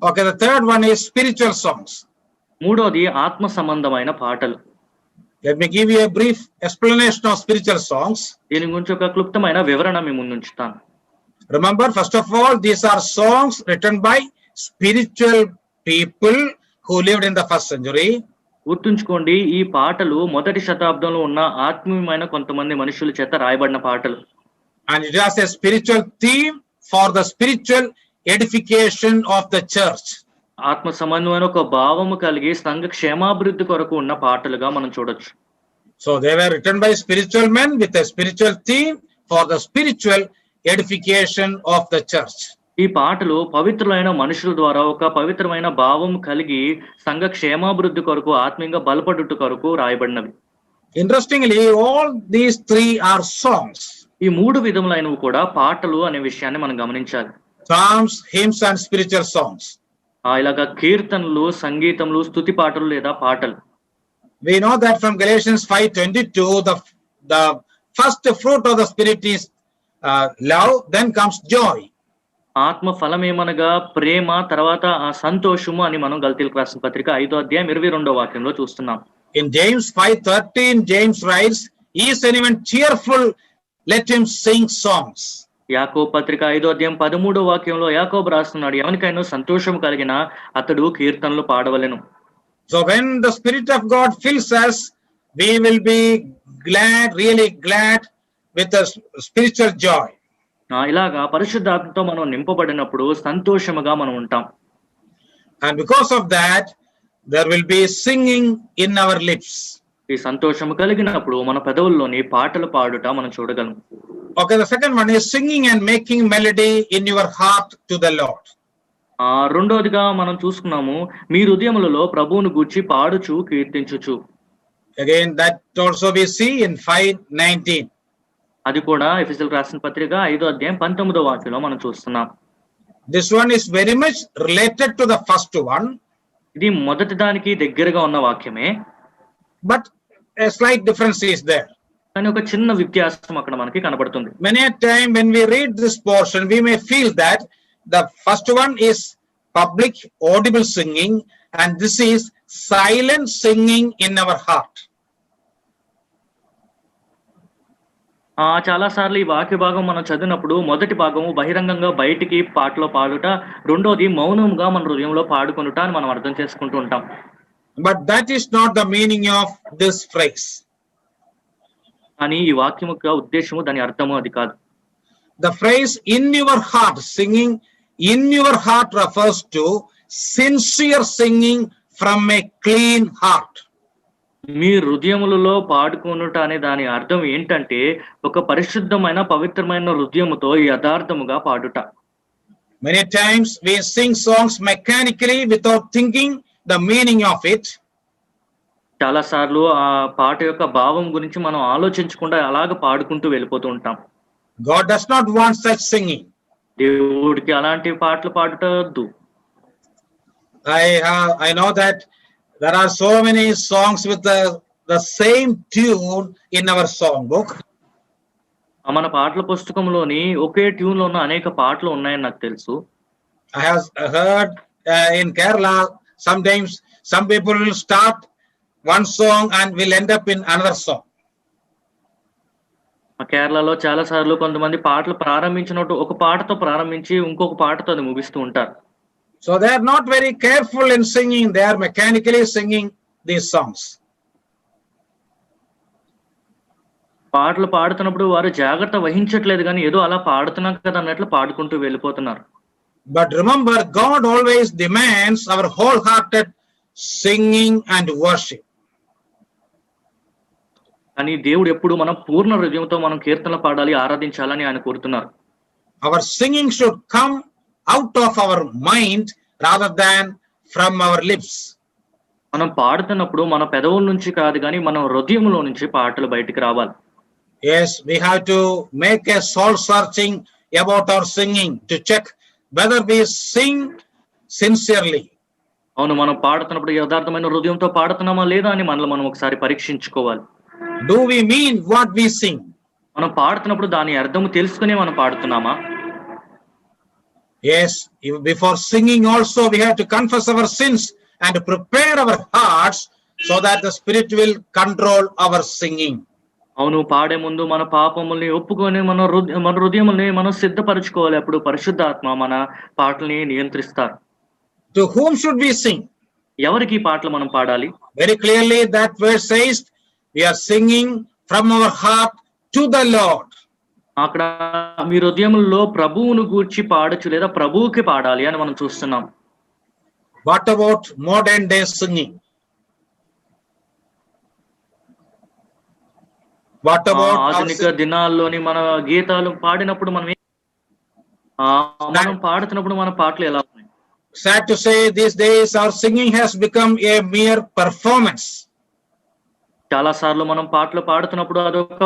Okay, the third one is spiritual songs. మూడోది ఆత్మ సంబంధమైన పాటలు. Let me give you a brief explanation of spiritual songs. దీని గురించి ఒక క్లుప్తమైన వివరణ మీ ముందు ఉంచుతాను. Remember, first of all, these are songs written by spiritual people who lived in the first century. గుర్తుంచుకోండి, ఈ పాటలు మొదటి శతాబ్దంలో ఉన్న ఆత్మీయమైన కొంతమంది మనుషుల చేత రాయబడిన పాటలు. And it has a spiritual theme for the spiritual edification of the church. ఆత్మ సంబంధమైన ఒక భావము కలిగి సంఘ క్షేమాభివృద్ధి కొరకు ఉన్న పాటలుగా మనం చూడొచ్చు. So they were written by spiritual men with a spiritual theme for the spiritual edification of the church. ఈ పాటలు పవిత్రులైన మనుషుల ద్వారా ఒక పవిత్రమైన భావం కలిగి సంఘ క్షేమాభివృద్ధి కొరకు, ఆత్మీయంగా బలపడుట కొరకు రాయబడినవి. Interestingly, all these three are songs. ఈ మూడు విధములైనవి కూడా పాటలు అనే విషయాన్ని మనం గమనించాలి. Psalms, hymns and spiritual songs. ఇలాగా కీర్తనలు, సంగీతములు, స్తుతి పాటలు లేదా పాటలు. We know that from Galatians 5:22, the first fruit of the spirit is love, then comes joy. ఆత్మ ఫలమేమనగా ప్రేమ, తర్వాత సంతోషము అని మనం గలతీయులకు రాసిన పత్రిక 5వ అధ్యాయం 22వ వాక్యంలో చూస్తున్నాం. In James 5:13, James writes, "Is anyone cheerful? Let him sing songs." యాకోబు పత్రిక 5వ అధ్యాయం 13వ వాక్యంలో యాకోబు రాస్తున్నాడు, ఎవరికైనా సంతోషం కలిగిన అతడు కీర్తనలు పాడవలెను. So when the Spirit of God fills us, we will be glad, really glad, with a spiritual joy. ఇలాగా పరిశుద్ధాత్మతో మనం నింపబడినప్పుడు సంతోషముగా మనం ఉంటాం. And because of that, there will be singing in our lips. ఈ సంతోషము కలిగినప్పుడు మన పెదవుల్లోని పాటలు పాడుట మనం చూడగలం. Okay, the second one is singing and making melody in your heart to the Lord. రెండోదిగా మనం చూసుకున్నాము, మీ హృదయములలో ప్రభువును గూర్చి పాడుచు కీర్తించుచు. Again, that also we see in 5:19. అది కూడా ఎఫెసీయులకు రాసిన పత్రిక 5వ అధ్యాయం 19వ వాక్యంలో మనం చూస్తున్నాం. This one is very much related to the first one. ఇది మొదటి దానికి దగ్గరగా ఉన్న వాక్యమే, but a slight difference is there. కానీ ఒక చిన్న వ్యత్యాసం అక్కడ మనకి కనబడుతుంది. Many a time when we read this portion, we may feel that the first one is public audible singing and this is silent singing in our heart. చాలా సార్లు ఈ వాక్య భాగం మనం చదివినప్పుడు మొదటి భాగము బహిరంగంగా బయటికి పాటలో పాడుట, రెండోది మౌనంగా మన హృదయంలో పాడుకొనుట అని మనం అర్థం చేసుకుంటూ ఉంటాం. But that is not the meaning of this phrase. కానీ ఈ వాక్యం యొక్క ఉద్దేశము, దాని అర్థము అది కాదు. The phrase in your heart, singing in your heart, refers to sincere singing from a clean heart. మీ హృదయములలో పాడుకొనుట అనే దాని అర్థం ఏంటంటే ఒక పరిశుద్ధమైన పవిత్రమైన హృదయముతో యథార్థముగా పాడుట. Many times we sing songs mechanically without thinking the meaning of it. చాలా సార్లు ఆ పాట యొక్క భావం గురించి మనం ఆలోచించకుండా అలాగ పాడుకుంటూ వెళ్ళిపోతూ ఉంటాం. God does not want such singing. దేవుడికి అలాంటి పాటలు పాడుట వద్దు. I know that there are so many songs with the same tune in our song book. మన పాటల పుస్తకంలోని ఒకే ట్యూన్ లో ఉన్న అనేక పాటలు ఉన్నాయని నాకు తెలుసు. I have heard in Kerala sometimes some people will start one song and will end up in another song. కేరళలో చాలా సార్లు కొంతమంది పాటలు ప్రారంభించినట్టు ఒక పాటతో ప్రారంభించి ఇంకొక పాటతో అది ముగిస్తూ ఉంటారు. So they are not very careful in singing, they are mechanically singing these songs. పాటలు పాడుతున్నప్పుడు వారు జాగ్రత్త వహించట్లేదు కానీ ఏదో అలా పాడుతున్నాం కదా అన్నట్లు పాడుకుంటూ వెళ్ళిపోతున్నారు. But remember, God always demands our wholehearted singing and worship. కానీ దేవుడు ఎప్పుడు మనం పూర్ణ హృదయంతో మనం కీర్తనలు పాడాలి, ఆరాధించాలని ఆయన కోరుతున్నారు. Our singing should come out of our mind rather than from our lips. మనం పాడుతున్నప్పుడు మన పెదవుల నుంచి కాదు కానీ మన హృదయంలో నుంచి పాటలు బయటికి రావాలి. Yes, we have to make a soul searching about our singing to check whether we sing sincerely. అవును, మనం పాడుతున్నప్పుడు యథార్థమైన హృదయంతో పాడుతున్నామా లేదా అని మనల్ని మనం ఒకసారి పరీక్షించుకోవాలి. Do we mean what we sing? మనం పాడుతున్నప్పుడు దాని అర్థము తెలుసుకునే మనం పాడుతున్నామా? Yes, before singing also we have to confess our sins and prepare our hearts so that the Spirit will control our singing. అవును, పాడే ముందు మన పాపముల్ని ఒప్పుకొని మన హృదయముల్ని మనం సిద్ధపరచుకోవాలి. అప్పుడు పరిశుద్ధాత్మ మన పాటల్ని నియంత్రిస్తారు. To whom should we sing? ఎవరికి పాటలు మనం పాడాలి? Very clearly that verse says we are singing from our heart to the Lord. అక్కడ మీ హృదయముల్లో ప్రభువును గూర్చి పాడొచ్చు లేదా ప్రభువుకి పాడాలి అని మనం చూస్తున్నాం. What about modern day singing? What about ఆధునిక దినాల్లోని మన గీతాలు పాడినప్పుడు మనం పాడుతున్నప్పుడు మన పాటలు ఎలా ఉన్నాయి? Sad to say, these days our singing has become a mere performance. చాలా సార్లు మనం పాటలు పాడుతున్నప్పుడు అదొక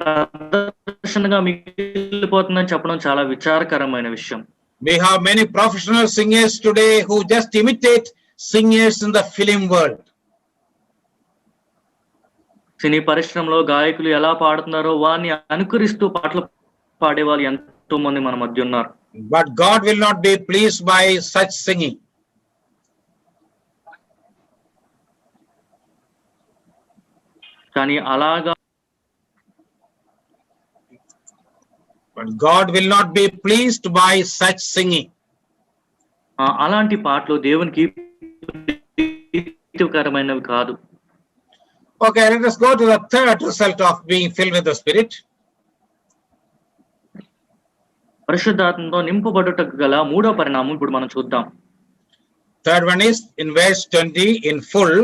ప్రదర్శనగా మిగిలిపోతుందని చెప్పడం చాలా విచారకరమైన విషయం. We have many professional singers today who just imitate singers in the film world. సినీ పరిశ్రమలో గాయకులు ఎలా పాడుతున్నారో వారిని అనుకరిస్తూ పాటలు పాడేవాళ్ళు ఎంతో మంది మన మధ్య ఉన్నారు. But God will not be pleased by such singing. కానీ అలాగా But God will not be pleased by such singing. అలాంటి పాటలు దేవునికి ప్రీతికరమైనవి కాదు. Okay, let us go to the third result of being filled with the Spirit. పరిశుద్ధాత్మతో నింపబడుటకు గల మూడో పరిణామం ఇప్పుడు మనం చూద్దాం. Third one is in verse 20 in full.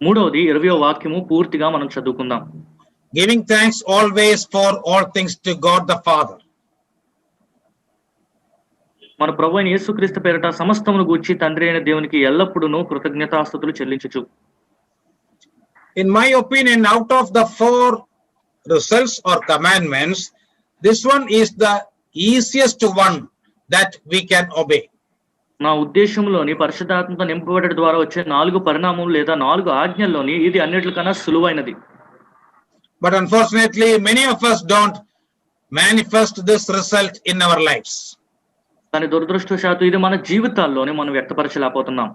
మూడవది 20వ వాక్యము పూర్తిగా మనం చదువుకుందాం. Giving thanks always for all things to God the Father. మన ప్రభువైన యేసుక్రీస్తు పేరిట సమస్తమును గూర్చి తండ్రి అయిన దేవునికి ఎల్లప్పుడూ కృతజ్ఞతాస్తుతులు చెల్లించుచు. In my opinion, out of the four results or commandments, this one is the easiest one that we can obey. నా ఉద్దేశంలోని పరిశుద్ధాత్మతో నింపబడడం ద్వారా వచ్చే 4 పరిణామములు లేదా 4 ఆజ్ఞల్లోని ఇది అన్నిటికన్నా సులువైనది. But unfortunately, many of us don't manifest this result in our lives. కానీ దురదృష్టవశాత్తు ఇది మన జీవితాల్లోనే మనం వ్యక్తపరచలేకపోతున్నాం.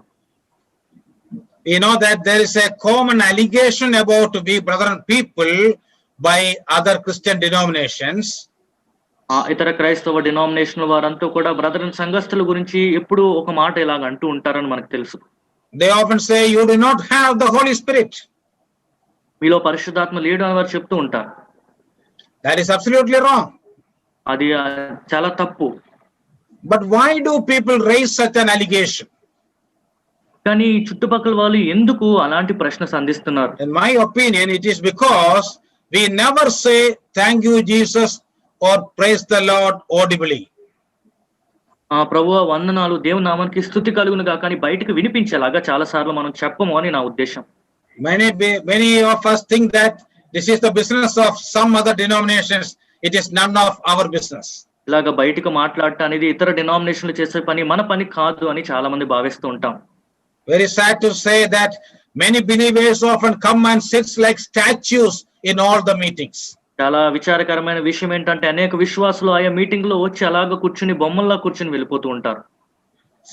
You know that there is a common allegation about we brethren people by other Christian denominations. ఇతర క్రైస్తవ డినామినేషన్ వారంతా కూడా బ్రదరన్ సంఘస్థుల గురించి ఎప్పుడు ఒక మాట ఇలాగ అంటూ ఉంటారని మనకు తెలుసు. They often say you do not have the Holy Spirit. మీలో పరిశుద్ధాత్మ లేడు అని వారు చెప్తూ ఉంటారు. That is absolutely wrong. అది చాలా తప్పు. But why do people raise such an allegation? కానీ చుట్టుపక్కల వాళ్ళు ఎందుకు అలాంటి ప్రశ్న సంధిస్తున్నారు? In my opinion, it is because we never say thank you Jesus or praise the Lord audibly. ప్రభువా వందనాలు, దేవుని నామానికి స్తుతి కలుగును గాక అని బయటకు వినిపించేలాగా చాలా సార్లు మనం చెప్పము అని నా ఉద్దేశం. Many of us think that this is the business of some other denominations. It is none of our business. ఇలాగా బయటకు మాట్లాడటం అనేది ఇతర డినామినేషన్లు చేసే పని, మన పని కాదు అని చాలా మంది భావిస్తూ ఉంటాం. Very sad to say that many believers often come and sit like statues in all the meetings. చాలా విచారకరమైన విషయం ఏంటంటే అనేక విశ్వాసులు ఆయా మీటింగ్ లో వచ్చి అలాగా కూర్చుని బొమ్మల్లా కూర్చుని వెళ్ళిపోతూ ఉంటారు.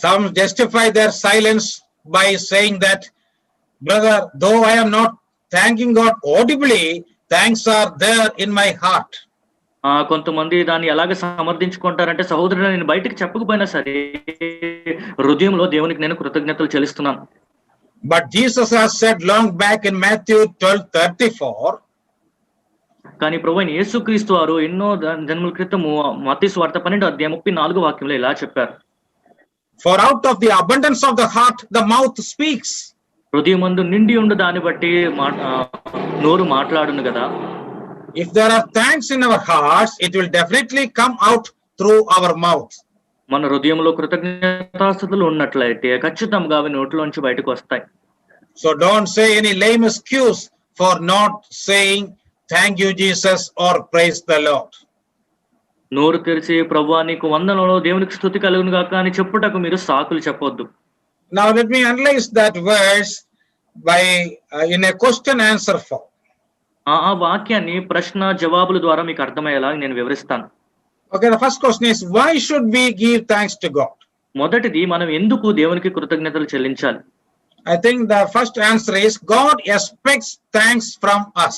Some justify their silence by saying that, brother, though I am not thanking God audibly, thanks are there in my heart. కొంతమంది దాన్ని ఎలాగ సమర్థించుకుంటారంటే, సహోదరుడు నేను బయటకు చెప్పకపోయినా సరే హృదయంలో దేవునికి నేను కృతజ్ఞతలు చెల్లిస్తున్నాను. But Jesus has said long back in Matthew 12:34, కానీ ప్రభువైన యేసుక్రీస్తు వారు ఎన్నో జన్మల క్రితము మత్తయి సువార్త 12:34 ఇలా చెప్పారు. For out of the abundance of the heart the mouth speaks. హృదయమందు నిండి ఉండు దాన్ని బట్టి నోరు మాట్లాడును కదా. If there are thanks in our hearts, it will definitely come out through our mouth. మన హృదయంలో కృతజ్ఞతాస్తుతులు ఉన్నట్లయితే ఖచ్చితంగా అవి నోట్లోంచి బయటకు వస్తాయి. So don't say any lame excuse for not saying thank you Jesus or praise the Lord. నోరు తెరిచి ప్రభువా నీకు వందనాలు, దేవునికి స్తుతి కలుగును గాక అని చెప్పుటకు మీరు సాకులు చెప్పొద్దు. Now let me analyze that verse by in a question answer form. ఆ వాక్యాన్ని ప్రశ్న జవాబుల ద్వారా మీకు అర్థమయ్యేలా నేను వివరిస్తాను. Okay, the first question is, why should we give thanks to God? మొదటిది, మనం ఎందుకు దేవునికి కృతజ్ఞతలు చెల్లించాలి? I think the first answer is God expects thanks from us.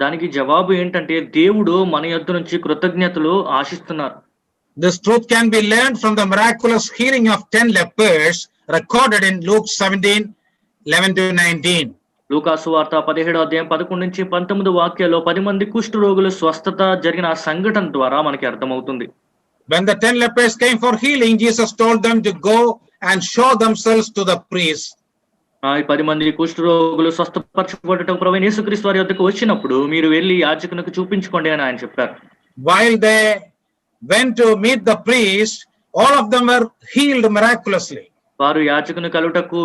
దానికి జవాబు ఏంటంటే, దేవుడు మన యొద్ద నుంచి కృతజ్ఞతలు ఆశిస్తున్నారు. This truth can be learned from the miraculous healing of 10 lepers recorded in Luke 17:11-19. లూకాసు వార్త 17:11-19 10 మంది కుష్ఠ రోగుల స్వస్థత జరిగిన ఆ సంఘటన ద్వారా మనకి అర్థమవుతుంది. When the 10 lepers came for healing, Jesus told them to go and show themselves to the priest. ఈ 10 మంది కుష్ఠ రోగులు స్వస్థపరచబడటం ప్రభువైన యేసుక్రీస్తు వారి యొద్దకు వచ్చినప్పుడు మీరు వెళ్ళి యాజకునికి చూపించుకోండి అని ఆయన చెప్పారు. While they went to meet the priest, all of them were healed miraculously. వారు యాజకుని కలుటకు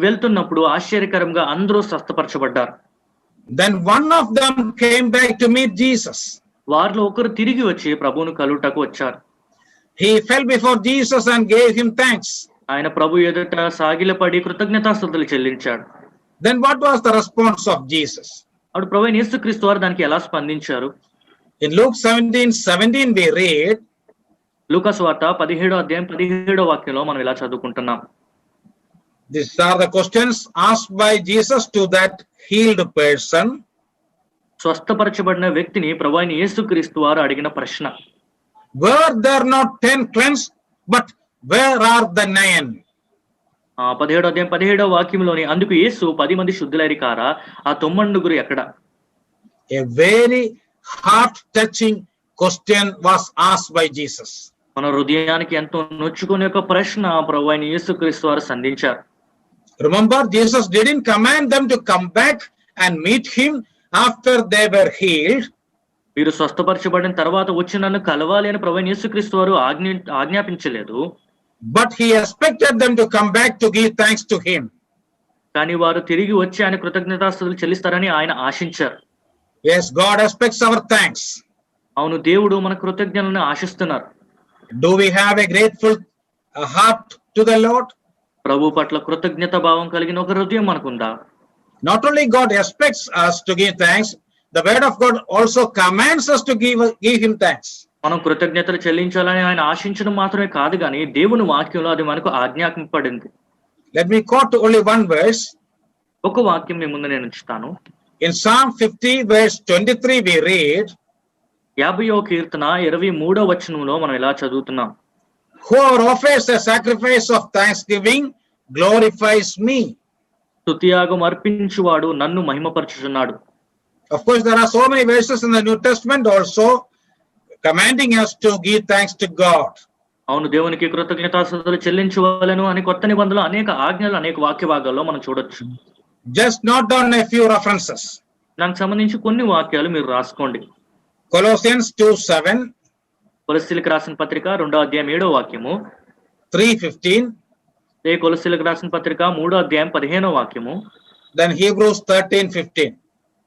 వెళ్తున్నప్పుడు ఆశ్చర్యకరంగా అందరూ స్వస్థపరచబడ్డారు. Then one of them came back to meet Jesus. వారిలో ఒకరు తిరిగి వచ్చి ప్రభువును కలుటకు వచ్చారు. He fell before Jesus and gave him thanks. ఆయన ప్రభు ఎదుట సాగిలపడి కృతజ్ఞతాస్తుతులు చెల్లించాడు. Then what was the response of Jesus? అప్పుడు ప్రభువైన యేసుక్రీస్తు వారు దానికి ఎలా స్పందించారు? In Luke 17:17 we read, లూకాసు వార్త 17:17 మనం ఇలా చదువుకుంటున్నాం. These are the questions asked by Jesus to that healed person. స్వస్థపరచబడిన వ్యక్తిని ప్రభువైన యేసుక్రీస్తు వారు అడిగిన ప్రశ్న. Were there not 10 cleansed, but where are the 9? 17:17 అందుకు యేసు 10 మంది శుద్ధులైరి కారా, ఆ 9 ఎక్కడ? A very heart touching question was asked by Jesus. మన హృదయానికి ఎంతో నొచ్చుకునే ఒక ప్రశ్న ప్రభువైన యేసుక్రీస్తు వారు సంధించారు. Remember, Jesus didn't command them to come back and meet him after they were healed. మీరు స్వస్థపరచబడిన తర్వాత వచ్చి నన్ను కలవాలి అని ప్రభువైన యేసుక్రీస్తు వారు ఆజ్ఞాపించలేదు. But he expected them to come back to give thanks to him. కానీ వారు తిరిగి వచ్చి ఆయన కృతజ్ఞతాస్తుతులు చెల్లిస్తారని ఆయన ఆశించారు. Yes, God expects our thanks. అవును, దేవుడు మన కృతజ్ఞతలను ఆశిస్తున్నారు. Do we have a grateful heart to the Lord? ప్రభు పట్ల కృతజ్ఞత భావం కలిగిన ఒక హృదయం మనకుందా? Not only God expects us to give thanks, the word of God also commands us to give him thanks. మనం కృతజ్ఞతలు చెల్లించాలని ఆయన ఆశించడం మాత్రమే కాదు, కానీ దేవుని వాక్యంలో అది మనకు ఆజ్ఞాపింపబడింది. Let me quote only one verse. ఒక వాక్యం మీ ముందు నేను ఉంచుతాను. In Psalm 50:23 we read, 50వ కీర్తన 23వ మనం ఇలా చదువుతున్నాం. Whoever offers a sacrifice of thanksgiving glorifies me. స్తుతియాగం అర్పించువాడు నన్ను మహిమపరచుచున్నాడు. Of course, there are so many verses in the New Testament also commanding us to give thanks to God. అవును, దేవునికి కృతజ్ఞతాస్తుతులు చెల్లించవలెను అని కొత్త నిబంధనలో అనేక ఆజ్ఞలు అనేక వాక్య భాగాల్లో మనం చూడొచ్చు. Just note down a few references. దానికి సంబంధించి కొన్ని వాక్యాలు మీరు రాసుకోండి. Colossians 2:7, కొలస్సీలకు రాసిన పత్రిక 2వ అధ్యాయం 7వ వాక్యము, 3:15, కొలస్సీలకు రాసిన పత్రిక 3వ అధ్యాయం 15వ వాక్యము, then Hebrews 13:15.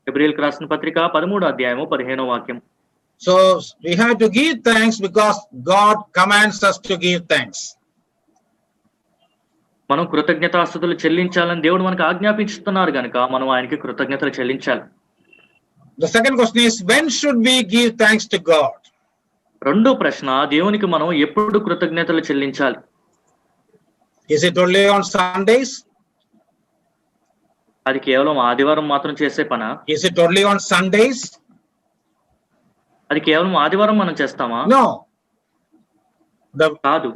హెబ్రీయులకు రాసిన పత్రిక 13వ అధ్యాయము 15వ వాక్యం. So we have to give thanks because God commands us to give thanks. మనం కృతజ్ఞతాస్తుతులు చెల్లించాలని దేవుడు మనకు ఆజ్ఞాపించుతున్నారు గనుక మనం ఆయనకి కృతజ్ఞతలు చెల్లించాలి. The second question is, when should we give thanks to God? రెండో ప్రశ్న, దేవునికి మనం ఎప్పుడు కృతజ్ఞతలు చెల్లించాలి? Is it only on Sundays? అది కేవలం ఆదివారం మాత్రం చేసే పనా? Is it only on Sundays? అది కేవలం ఆదివారం మనం చేస్తామా? No. కాదు.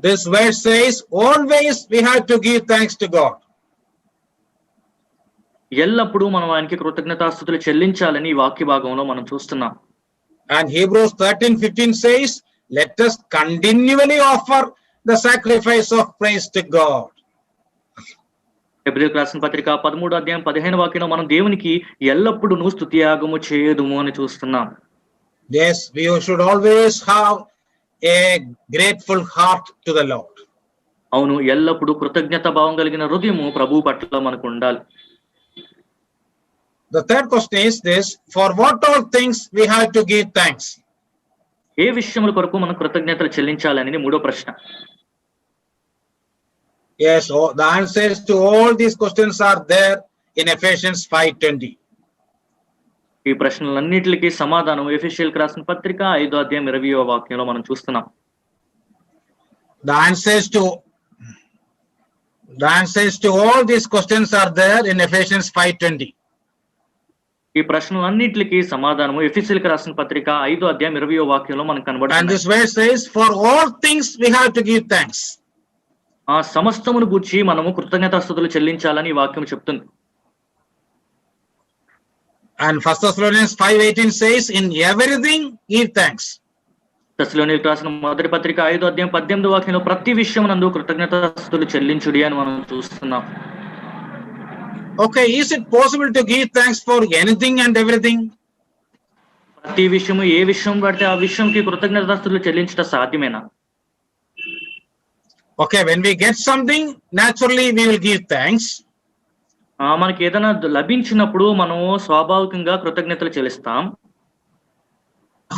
This verse says always we have to give thanks to God. ఎల్లప్పుడూ మనం ఆయనకి కృతజ్ఞతాస్తుతులు చెల్లించాలని ఈ వాక్య భాగంలో మనం చూస్తున్నాం. And Hebrews 13:15 says, let us continually offer the sacrifice of praise to God. హెబ్రీయులకు రాసిన పత్రిక 13వ అధ్యాయం 15వ వాక్యంలో మనం దేవునికి ఎల్లప్పుడూ స్తుతియాగము చేయుదుము అని చూస్తున్నాం. Yes, we should always have a grateful heart to the Lord. అవును, ఎల్లప్పుడూ కృతజ్ఞత భావం కలిగిన హృదయము ప్రభువు పట్ల మనకు ఉండాలి. The third question is this, for what all things we have to give thanks? ఏ విషయముల కొరకు మనం కృతజ్ఞతలు చెల్లించాలని మూడో ప్రశ్న. Yes, the answers to all these questions are there in Ephesians 5:20. ఈ ప్రశ్నలన్నిటికీ సమాధానం ఎఫెసీయులకు రాసిన పత్రిక 5వ అధ్యాయం 20వ వాక్యంలో మనం చూస్తున్నాం. The answers to all these questions are there in Ephesians 5:20. ఈ ప్రశ్నలన్నిటికీ సమాధానం ఎఫెసీయులకు రాసిన పత్రిక 5వ అధ్యాయం 20వ వాక్యంలో మనకు And కనబడుతుంది. this verse says, for all things we have to give thanks. ఆ సమస్తమును గూర్చి మనము కృతజ్ఞతాస్తుతులు చెల్లించాలని ఈ వాక్యం చెప్తుంది. And 1 Thessalonians 5:18 says, in everything give thanks. తెస్సలోనికీయులకు రాసిన మొదటి పత్రిక 5వ అధ్యాయం 18వ వాక్యంలో ప్రతి విషయమునందు కృతజ్ఞతాస్తుతులు చెల్లించుడి అని మనం చూస్తున్నాం. Okay, is it possible to give thanks for anything and everything? ప్రతి విషయము ఏ విషయం పడితే ఆ విషయంకి కృతజ్ఞతాస్తుతులు చెల్లించడం సాధ్యమేనా? Okay, when we get something, naturally we will give thanks. మనకి ఏదైనా లభించినప్పుడు మనం స్వాభావికంగా కృతజ్ఞతలు చెల్లిస్తాం.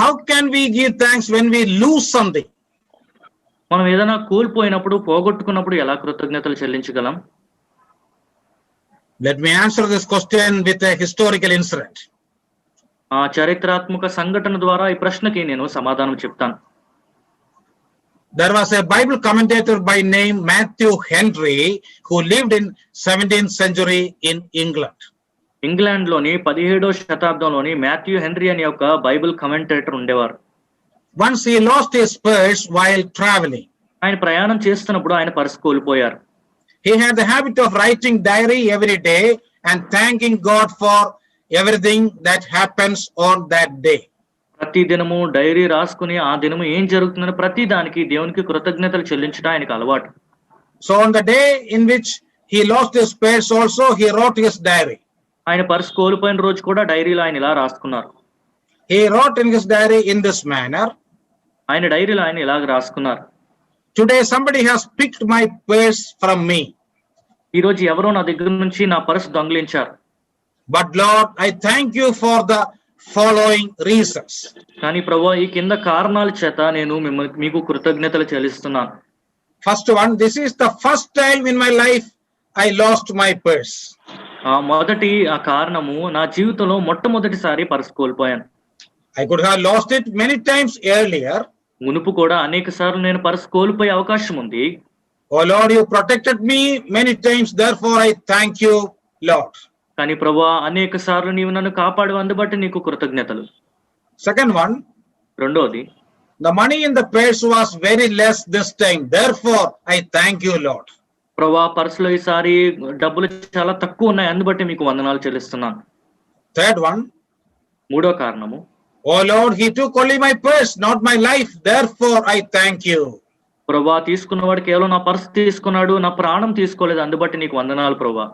How can we give thanks when we lose something? మనం ఏదైనా కోల్పోయినప్పుడు, పోగొట్టుకున్నప్పుడు ఎలా కృతజ్ఞతలు చెల్లించగలం? Let me answer this question with a historical incident. చరిత్రాత్మక సంఘటన ద్వారా ఈ ప్రశ్నకి నేను సమాధానం చెప్తాను. There was a Bible commentator by name Matthew Henry who lived in 17th century in England. England లోని 17వ శతాబ్దంలోని మాథ్యూ హెన్రీ అనే ఒక బైబిల్ కమెంటేటర్ ఉండేవారు. Once he lost his purse while traveling. ఆయన ప్రయాణం చేస్తున్నప్పుడు ఆయన పర్స్ కోల్పోయారు. He had the habit of writing diary every day and thanking God for everything that happens on that day. ప్రతి దినము డైరీ రాసుకుని ఆ దినము ఏం జరుగుతుందని ప్రతి దానికి దేవునికి కృతజ్ఞతలు చెల్లించడం ఆయనకు అలవాటు. So on the day in which he lost his purse also, he wrote his diary. ఆయన పర్స్ కోల్పోయిన రోజు కూడా డైరీలో ఆయన ఇలా రాసుకున్నారు. He wrote in his diary in this manner. ఆయన డైరీలో ఆయన ఇలాగ రాసుకున్నారు. Today somebody has picked my purse from me. ఈ రోజు ఎవరో నా దగ్గర నుంచి నా purse దొంగిలించారు. But Lord, I thank you for the following reasons. కానీ ప్రభువా, ఈ కింద కారణాల చేత నేను మీకు కృతజ్ఞతలు చెల్లిస్తున్నాను. First one, this is the first time in my life I lost my purse. మొదటి కారణము, నా జీవితంలో మొట్టమొదటిసారి పర్స్ కోల్పోయాను. I could have lost it many times earlier. మునుపు కూడా అనేక సార్లు నేను పర్స్ కోల్పోయే అవకాశం ఉంది. Oh Lord, you protected me many times, therefore I thank you, Lord. కానీ ప్రభువా, అనేక సార్లు నీవు నన్ను కాపాడు, అందుబట్టి నీకు కృతజ్ఞతలు. Second one, రెండోది, the money in the purse was very less this time, therefore I thank you, Lord. ప్రభువా, పర్సులో ఈసారి డబ్బులు చాలా తక్కువ ఉన్నాయి, అందుబట్టి మీకు వందనాలు చెల్లిస్తున్నాను. Third one, మూడో కారణము, oh Lord, he took only my purse, not my life, therefore I thank you. ప్రభువా, తీసుకున్నవాడు కేవలం నా పర్స్ తీసుకున్నాడు, నా ప్రాణం తీసుకోలేదు, అందుబట్టి నీకు వందనాలు ప్రభువా.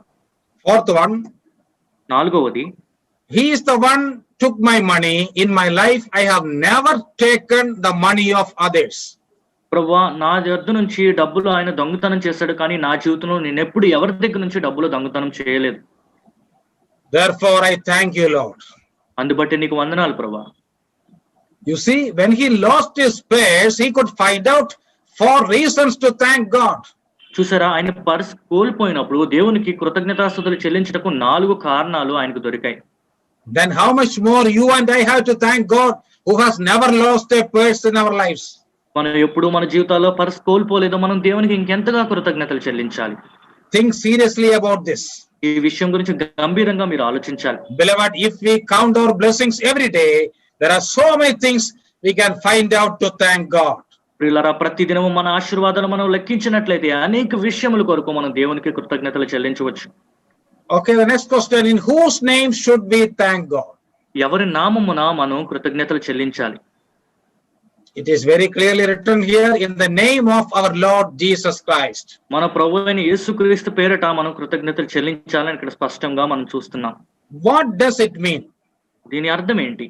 Fourth one, నాలుగవది, He is the one took my money. In my life, I have never taken the money of others. ప్రభువా, నా యొద్ద నుంచి డబ్బులు ఆయన దొంగతనం చేశాడు, కానీ నా జీవితంలో నేను ఎప్పుడు ఎవరి దగ్గర నుంచి డబ్బులు దొంగతనం చేయలేదు. Therefore, I thank you, Lord. అందుబట్టి నీకు వందనాలు ప్రభువా. You see, when he lost his purse, he could find out 4 reasons to thank God. చూసారా, ఆయన పర్స్ కోల్పోయినప్పుడు దేవునికి కృతజ్ఞతాస్తుతులు చెల్లించటకు 4 కారణాలు ఆయనకు దొరికాయి. Then how much more you and I have to thank God who has never lost a purse in our lives. మనం ఎప్పుడు మన జీవితాల్లో పర్స్ కోల్పోలేదో మనం దేవునికి ఇంకెంతగా కృతజ్ఞతలు చెల్లించాలి. Think seriously about this. ఈ విషయం గురించి గంభీరంగా మీరు ఆలోచించాలి. Beloved, if we count our blessings every day, there are so many things we can find out to thank God. ప్రియులారా, ప్రతిదినము మన ఆశీర్వాదాలు మనం లెక్కించినట్లయితే అనేక విషయముల కొరకు మనం దేవునికి కృతజ్ఞతలు చెల్లించవచ్చు. Okay, the next question, in whose name should we thank God? ఎవరి నామమున మనం కృతజ్ఞతలు చెల్లించాలి? It is very clearly written here, in the name of our Lord Jesus Christ. మన ప్రభువైన యేసుక్రీస్తు పేరిట మనం కృతజ్ఞతలు చెల్లించాలని ఇక్కడ స్పష్టంగా మనం చూస్తున్నాం. What does it mean? దీని అర్థం ఏంటి?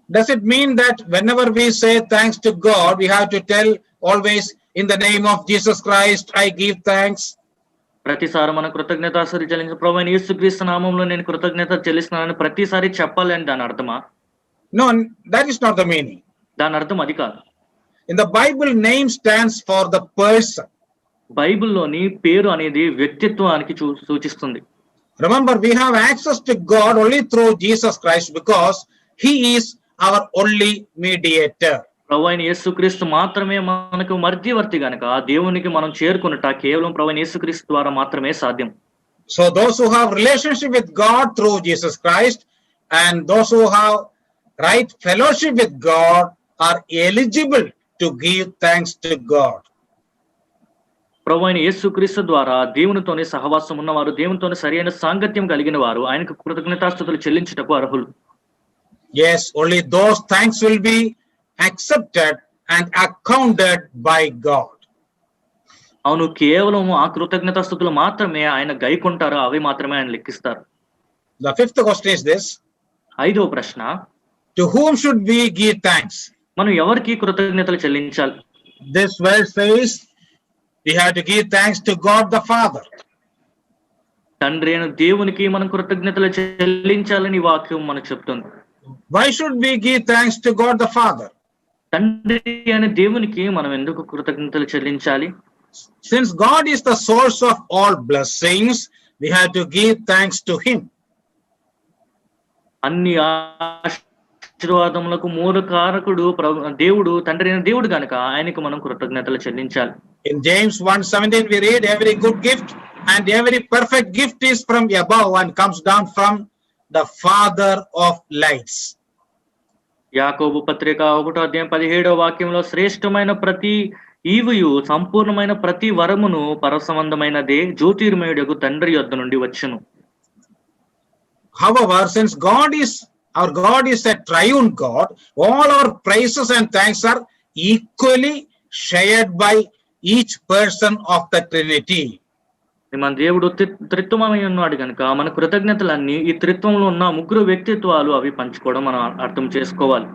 Does it mean that whenever we say thanks to God, we have to tell always, in the name of Jesus Christ, I give thanks? ప్రతిసారి మనం కృతజ్ఞతాస్తుతులు చెల్లించిన ప్రభువైన యేసుక్రీస్తు నామంలో నేను కృతజ్ఞతలు చెల్లిస్తున్నానని ప్రతిసారి చెప్పాలి అని దాని అర్థమా? No, that is not the meaning. దాని అర్థం అది కాదు. In the Bible, name stands for the person. బైబిల్లోని పేరు అనేది వ్యక్తిత్వానికి సూచిస్తుంది. Remember, we have access to God only through Jesus Christ because he is our only mediator. ప్రభువైన యేసుక్రీస్తు మాత్రమే మనకు మధ్యవర్తి గనుక దేవునికి మనం చేరుకున్నట కేవలం ప్రభువైన యేసుక్రీస్తు ద్వారా మాత్రమే సాధ్యం. So those who have relationship with God through Jesus Christ and those who have right fellowship with God are eligible to give thanks to God. ప్రభువైన యేసుక్రీస్తు ద్వారా దేవునితోనే సహవాసం ఉన్నవారు, దేవునితోనే సరైన సాంగత్యం కలిగిన వారు ఆయనకు కృతజ్ఞతాస్తుతులు చెల్లించుటకు అర్హులు. Yes, only those thanks will be accepted and accounted by God. అవును, కేవలం ఆ కృతజ్ఞతాస్తుతులు మాత్రమే ఆయన గైకొంటారు, అవి మాత్రమే ఆయన లెక్కిస్తారు. The 5th question is this. 5వ ప్రశ్న, to whom should we give thanks? మనం ఎవరికి కృతజ్ఞతలు చెల్లించాలి? This verse says we have to give thanks to God the Father. తండ్రి అయిన దేవునికి మనం కృతజ్ఞతలు చెల్లించాలని వాక్యం మనకు చెప్తుంది. Why should we give thanks to God the Father? తండ్రి అయిన దేవునికి మనం ఎందుకు కృతజ్ఞతలు చెల్లించాలి? Since God is the source of all blessings, we have to give thanks to him. అన్ని ఆశీర్వాదములకు మూల కారకుడు దేవుడు, తండ్రి అయిన దేవుడు గనుక ఆయనకు మనం కృతజ్ఞతలు చెల్లించాలి. In James 1:17 we read, every good gift and every perfect gift is from above and comes down from the Father of lights. యాకోబు పత్రిక 1:17 వాక్యంలో శ్రేష్టమైన ప్రతి ఈవుయు సంపూర్ణమైన ప్రతి వరమును పరసంబంధమైనదే జ్యోతిర్మయుడగు తండ్రి యొద్ద నుండి వచ్చును. However, since our God is a triune God, all our praises and thanks are equally shared by each person of the Trinity. మన దేవుడు త్రిత్వమై ఉన్నాడు కనుక మన కృతజ్ఞతలన్నీ ఈ త్రిత్వంలో ఉన్న ముగ్గురు వ్యక్తిత్వాలు అవి పంచుకోవడం మనం అర్థం చేసుకోవాలి.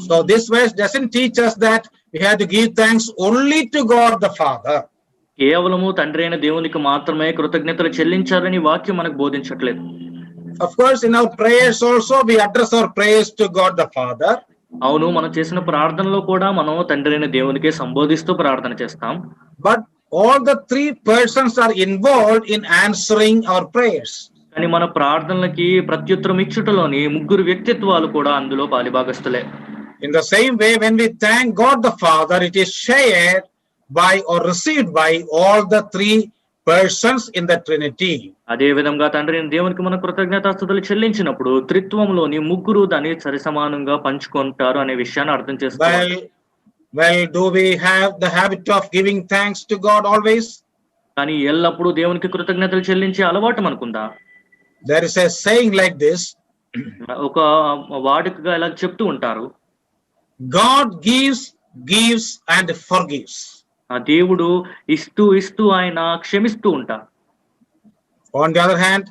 So this verse doesn't teach us that we have to give thanks only to God the Father. కేవలము తండ్రి అయిన దేవునికి మాత్రమే కృతజ్ఞతలు చెల్లించాలని వాక్యం మనకు బోధించట్లేదు. Of course, in our prayers also we address our prayers to God the Father. అవును, మనం చేసిన ప్రార్థనలో కూడా మనం తండ్రి అయిన దేవునికి సంబోధిస్తూ ప్రార్థన చేస్తాం. But all the 3 persons are involved in answering our prayers. కానీ మన ప్రార్థనలకి ప్రత్యుత్తరం ఇచ్చుటలోని ముగ్గురు వ్యక్తిత్వాలు కూడా అందులో పాలిభాగస్తులే. In the same way, when we thank God the Father, it is shared by or received by all the 3 persons in the Trinity. అదే విధంగా తండ్రి అయిన దేవునికి మన కృతజ్ఞతాస్తుతులు చెల్లించినప్పుడు త్రిత్వంలోని ముగ్గురు దాన్ని సరిసమానంగా పంచుకుంటారు అనే విషయాన్ని అర్థం చేసుకోవాలి. Well, do we have the habit of giving thanks to God always? కానీ ఎల్లప్పుడూ దేవునికి కృతజ్ఞతలు చెల్లించే అలవాటు మనకుందా? There is a saying like this. ఒక వాడుకగా ఇలా చెప్తూ ఉంటారు, God gives and forgives. ఆ దేవుడు ఇస్తూ ఆయన క్షమిస్తూ ఉంటారు. On the other hand,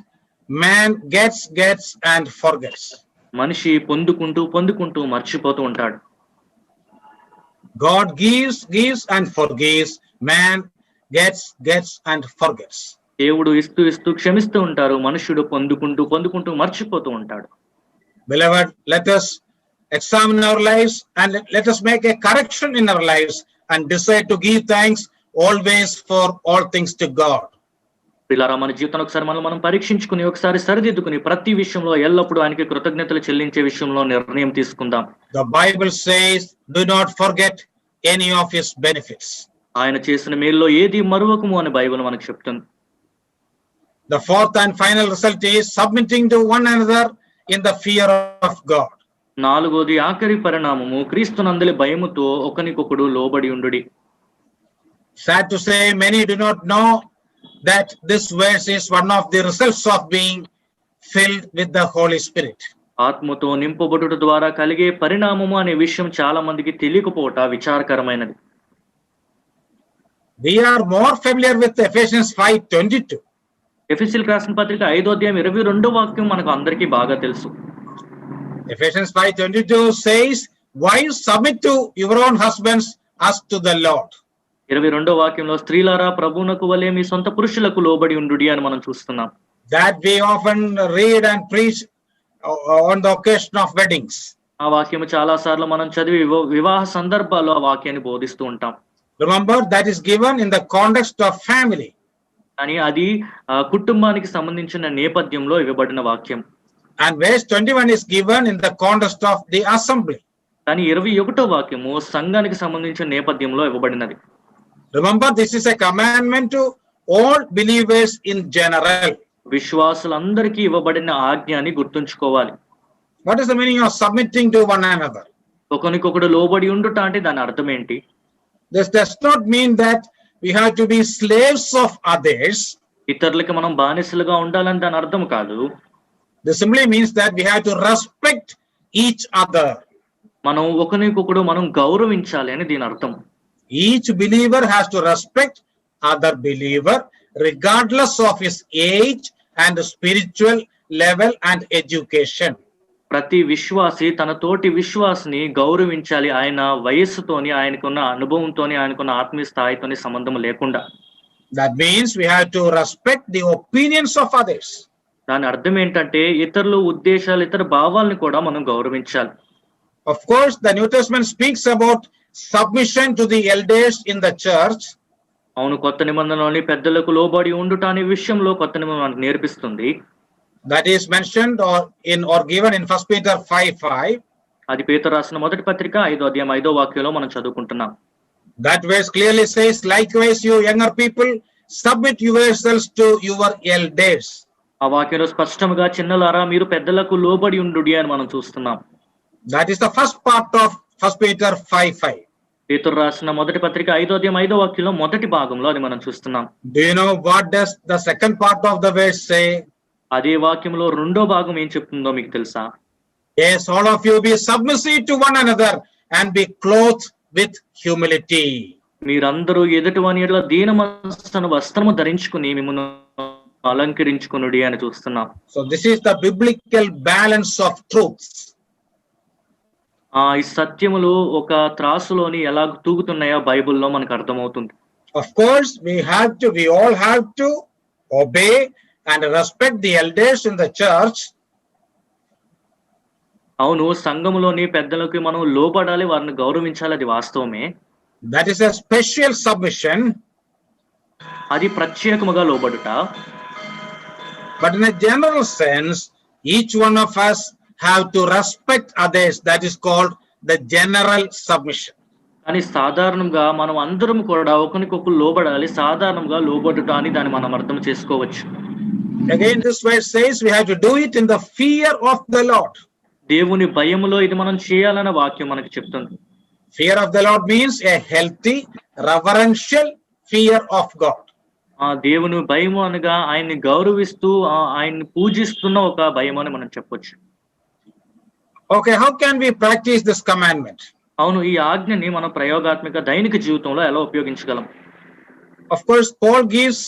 man gets and forgets. మనిషి పొందుకుంటూ మర్చిపోతూ ఉంటాడు. God gives and forgives. Man gets and forgets. దేవుడు ఇస్తూ క్షమిస్తూ ఉంటారు. మనుషుడు పొందుకుంటూ మర్చిపోతూ ఉంటాడు. Beloved, let us examine our lives and let us make a correction in our lives and decide to give thanks always for all things to God. పిల్లరా, మన జీవితాన్ని ఒకసారి మనం పరీక్షించుకుని ఒకసారి సరిదిద్దుకుని ప్రతి విషయంలో ఎల్లప్పుడూ ఆయనకి కృతజ్ఞతలు చెల్లించే విషయంలో నిర్ణయం తీసుకుందాం. The Bible says, do not forget any of his benefits. ఆయన చేసిన మేల్లో ఏది మరువకము అని బైబిల్ మనకు చెప్తుంది. The fourth and final result is submitting to one another in the fear of God. నాలుగోది ఆఖరి పరిణామము క్రీస్తునందలి భయముతో ఒకనికొకడు లోబడి ఉండుడి. Sad to say, many do not know that this verse is one of the results of being filled with the Holy Spirit. ఆత్మతో నింపబడుట ద్వారా కలిగే పరిణామము అనే విషయం చాలా మందికి తెలియకపోవట విచారకరమైనది. We are more familiar with Ephesians 5:22. ఎఫెసీయులకు రాసిన పత్రిక 5వ అధ్యాయం 22వ వాక్యం మనకు అందరికీ బాగా తెలుసు. Ephesians 5:22 says, wives submit to your own husbands as to the Lord. 22వ వాక్యంలో స్త్రీలారా ప్రభువునకు వలె మీ సొంత పురుషులకు లోబడి ఉండుడి అని మనం చూస్తున్నాం. That we often read and preach on the occasion of weddings. ఆ వాక్యము చాలా సార్లు మనం చదివి వివాహ సందర్భాల్లో ఆ వాక్యాన్ని బోధిస్తూ ఉంటాం. Remember, that is given in the context of family. కానీ అది కుటుంబానికి సంబంధించిన నేపథ్యంలో ఇవ్వబడిన వాక్యం. And verse 21 is given in the context of the assembly. కానీ 21వ వాక్యము సంఘానికి సంబంధించిన నేపథ్యంలో ఇవ్వబడినది. Remember, this is a commandment to all believers in general. విశ్వాసులందరికీ ఇవ్వబడిన ఆజ్ఞ అని గుర్తుంచుకోవాలి. What is the meaning of submitting to one another? ఒకరికొకడు లోబడి ఉండుట అంటే దాని అర్థం ఏంటి? This does not mean that we have to be slaves of others. ఇతరులకి మనం బానిసలుగా ఉండాలని దాని అర్థం కాదు. This simply means that we have to respect each other. మనం ఒకరికొకడు మనం గౌరవించాలి అని దీని అర్థం. Each believer has to respect other believer regardless of his age and spiritual level and education. ప్రతి విశ్వాసి తన తోటి విశ్వాసిని గౌరవించాలి. ఆయన వయస్సుతోని, ఆయనకున్న అనుభవంతోని, ఆయనకున్న ఆత్మీయ స్థాయితోని సంబంధం లేకుండా. That means we have to respect the opinions of others. దాని అర్థం ఏంటంటే ఇతరుల ఉద్దేశాలు, ఇతర భావాలను కూడా మనం గౌరవించాలి. Of course, the New Testament speaks about submission to the elders in the church. అవును, కొత్త నిబంధనలోని పెద్దలకు లోబడి ఉండుట అనే విషయంలో కొత్త నిబంధన మనకు నేర్పిస్తుంది. That is mentioned or given in 1 Peter 5:5. అది పేతురు రాసిన మొదటి పత్రిక 5వ అధ్యాయం 5వ వాక్యంలో మనం చదువుకుంటున్నాం. That verse clearly says, likewise you younger people submit yourselves to your elders. ఆ వాక్యంలో స్పష్టంగా చిన్నలారా మీరు పెద్దలకు లోబడి ఉండుడి అని మనం చూస్తున్నాం. That is the first part of 1 Peter 5:5. పేతురు రాసిన మొదటి పత్రిక 5వ అధ్యాయం 5వ వాక్యంలో మొదటి భాగంలో అది మనం చూస్తున్నాం. Do you know what does the second part of the verse say? అదే వాక్యంలో రెండో భాగం ఏం చెప్తుందో మీకు తెలుసా? Yes, all of you be submissive to one another and be clothed with humility. మీరందరూ ఎదుటివాని యెడల దీన మనస్సును వస్త్రము ధరించుకుని మిమ్మును అలంకరించుకొనుడి అని చూస్తున్నాం. So this is the biblical balance of truths. ఈ సత్యములు ఒక త్రాసులోని ఎలా తూగుతున్నాయో బైబిల్లో మనకు అర్థమవుతుంది. Of course, we all have to obey and respect the elders in the church. అవును, సంఘములోని పెద్దలకి మనం లోబడాలి, వారిని గౌరవించాలి, అది వాస్తవమే. That is a special submission. అది ప్రత్యేకముగా లోబడుట. But in a general sense, each one of us have to respect others. That is called the general submission. కానీ సాధారణంగా మనం అందరం కూడా ఒకరికొకరు లోబడాలి. సాధారణంగా లోబడుట అని దాన్ని మనం అర్థం చేసుకోవచ్చు. Again, this verse says we have to do it in the fear of the Lord. దేవుని భయములో ఇది మనం చేయాలన్న వాక్యం మనకు చెప్తుంది. Fear of the Lord means a healthy, reverential fear of God. దేవుని భయము అనగా ఆయన్ని గౌరవిస్తూ ఆయన్ని పూజిస్తున్న ఒక భయం అని మనం చెప్పొచ్చు. Okay, how can we practice this commandment? అవును, ఈ ఆజ్ఞని మనం ప్రయోగాత్మక దైనిక జీవితంలో ఎలా ఉపయోగించగలం? Of course, Paul gives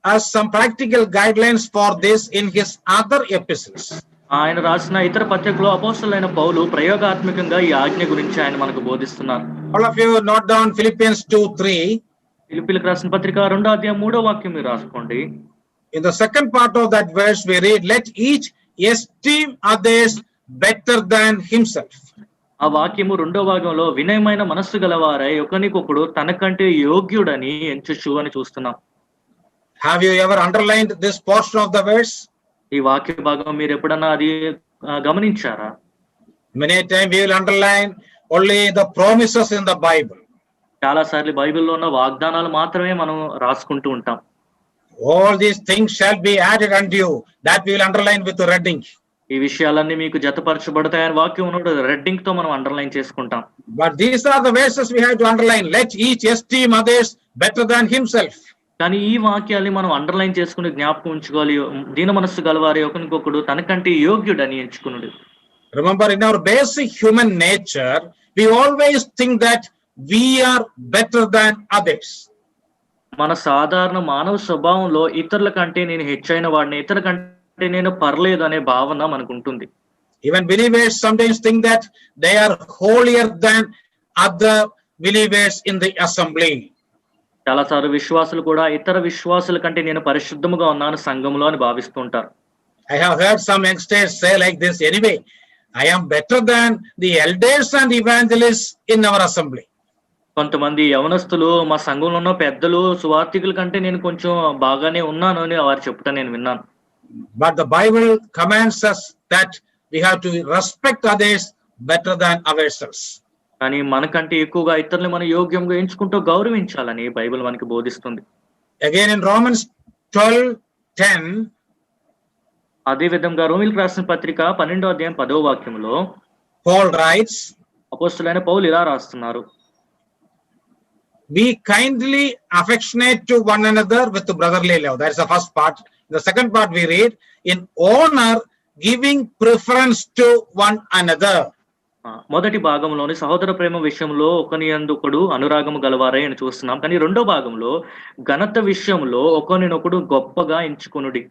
us some practical guidelines for this in his other epistles. ఆయన రాసిన ఇతర పత్రికలో అపోస్తలుడైన పౌలు ప్రయోగాత్మకంగా ఈ ఆజ్ఞ గురించి ఆయన మనకు బోధిస్తున్నారు. All of you note down Philippians 2:3. ఫిలిప్పీయులకు రాసిన పత్రిక 2వ అధ్యాయం 3వ వాక్యం మీరు రాసుకోండి. In the second part of that verse we read, let each esteem others better than himself. ఆ వాక్యము 2వ భాగంలో వినయమైన మనస్సు గలవారై ఒకనికొకడు తనకంటే యోగ్యుడని ఎంచుచు అని చూస్తున్నాం. Have you ever underlined this portion of the verse? ఈ వాక్య భాగం మీరు ఎప్పుడన్నా అది గమనించారా? Many times we will underline only the promises in the Bible. చాలా సార్లు బైబిల్లో ఉన్న వాగ్దానాలు మాత్రమే మనం రాసుకుంటూ ఉంటాం. All these things shall be added unto you. That we will underline with red ink. ఈ విషయాలన్నీ మీకు జతపరచబడతాయని వాక్యం ఉన్నప్పుడు రెడ్ ఇంక్ తో మనం అండర్లైన్ చేసుకుంటాం. But these are the verses we have to underline. Let each esteem others better than himself. కానీ ఈ వాక్యాన్ని మనం అండర్లైన్ చేసుకుని జ్ఞాపకం ఉంచుకోవాలి. దీన మనస్సు గలవారి ఒకరికొకడు తనకంటే యోగ్యుడని ఎంచుకున్నాడు. Remember, in our basic human nature, we always think that we are better than others. మన సాధారణ మానవ స్వభావంలో ఇతరుల కంటే నేను హెచ్చైన వాడిని, ఇతరుల కంటే నేను పర్లేదు అనే భావన మనకు ఉంటుంది. Even believers sometimes think that they are holier than other believers in the assembly. చాలా సార్లు విశ్వాసులు కూడా ఇతర విశ్వాసుల కంటే నేను పరిశుద్ధముగా ఉన్నాను సంఘంలో అని భావిస్తూ ఉంటారు. I have heard some youngsters say like this, anyway, I am better than the elders and evangelists in our assembly. కొంతమంది యవనస్తులు మా సంఘంలో ఉన్న పెద్దలు సువార్థికుల కంటే నేను కొంచెం బాగానే ఉన్నాను అని వారు చెప్తా నేను విన్నాను. But the Bible commands us that we have to respect others better than ourselves. కానీ మనకంటే ఎక్కువగా ఇతరులు మన యోగ్యంగా ఎంచుకుంటూ గౌరవించాలని బైబిల్ మనకి బోధిస్తుంది. Again in Romans 12:10, అదే విధంగా రోమీయులకు రాసిన పత్రిక 12వ అధ్యాయం 10వ వాక్యంలో Paul writes, అపోస్తలుడైన పౌలు ఇలా రాస్తున్నారు. be kindly affectionate to one another with brotherly love. That's the first part. The second part we read, in honor giving preference to one another. మొదటి భాగంలోని సహోదర ప్రేమ విషయంలో ఒకని యందు ఒకడు అనురాగము గలవారై అని చూస్తున్నాం. కానీ రెండో భాగంలో ఘనత విషయంలో ఒకనినొకడు గొప్పగా ఎంచుకొనుడి.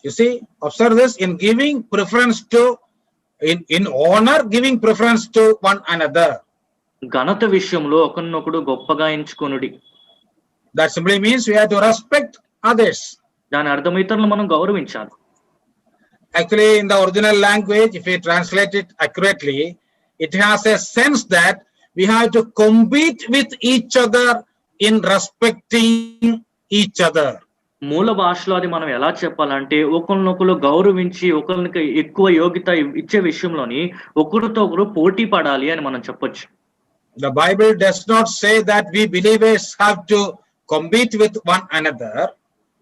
You see, observe this, in giving preference to, in honor giving preference to one another. ఘనత విషయంలో ఒకరినొకడు గొప్పగా ఎంచుకొనుడి. That simply means we have to respect others. దాని అర్థం ఇతరులను మనం గౌరవించాలి. Actually, in the original language, if we translate it accurately, it has a sense that we have to compete with each other in respecting each other. మూల భాషలో అది మనం ఎలా చెప్పాలంటే ఒకరినొకరు గౌరవించి ఒకరికి ఎక్కువ యోగ్యత ఇచ్చే విషయంలోని ఒకరితో ఒకరు పోటీ పడాలి అని మనం చెప్పొచ్చు. The Bible does not say that we believers have to compete with one another.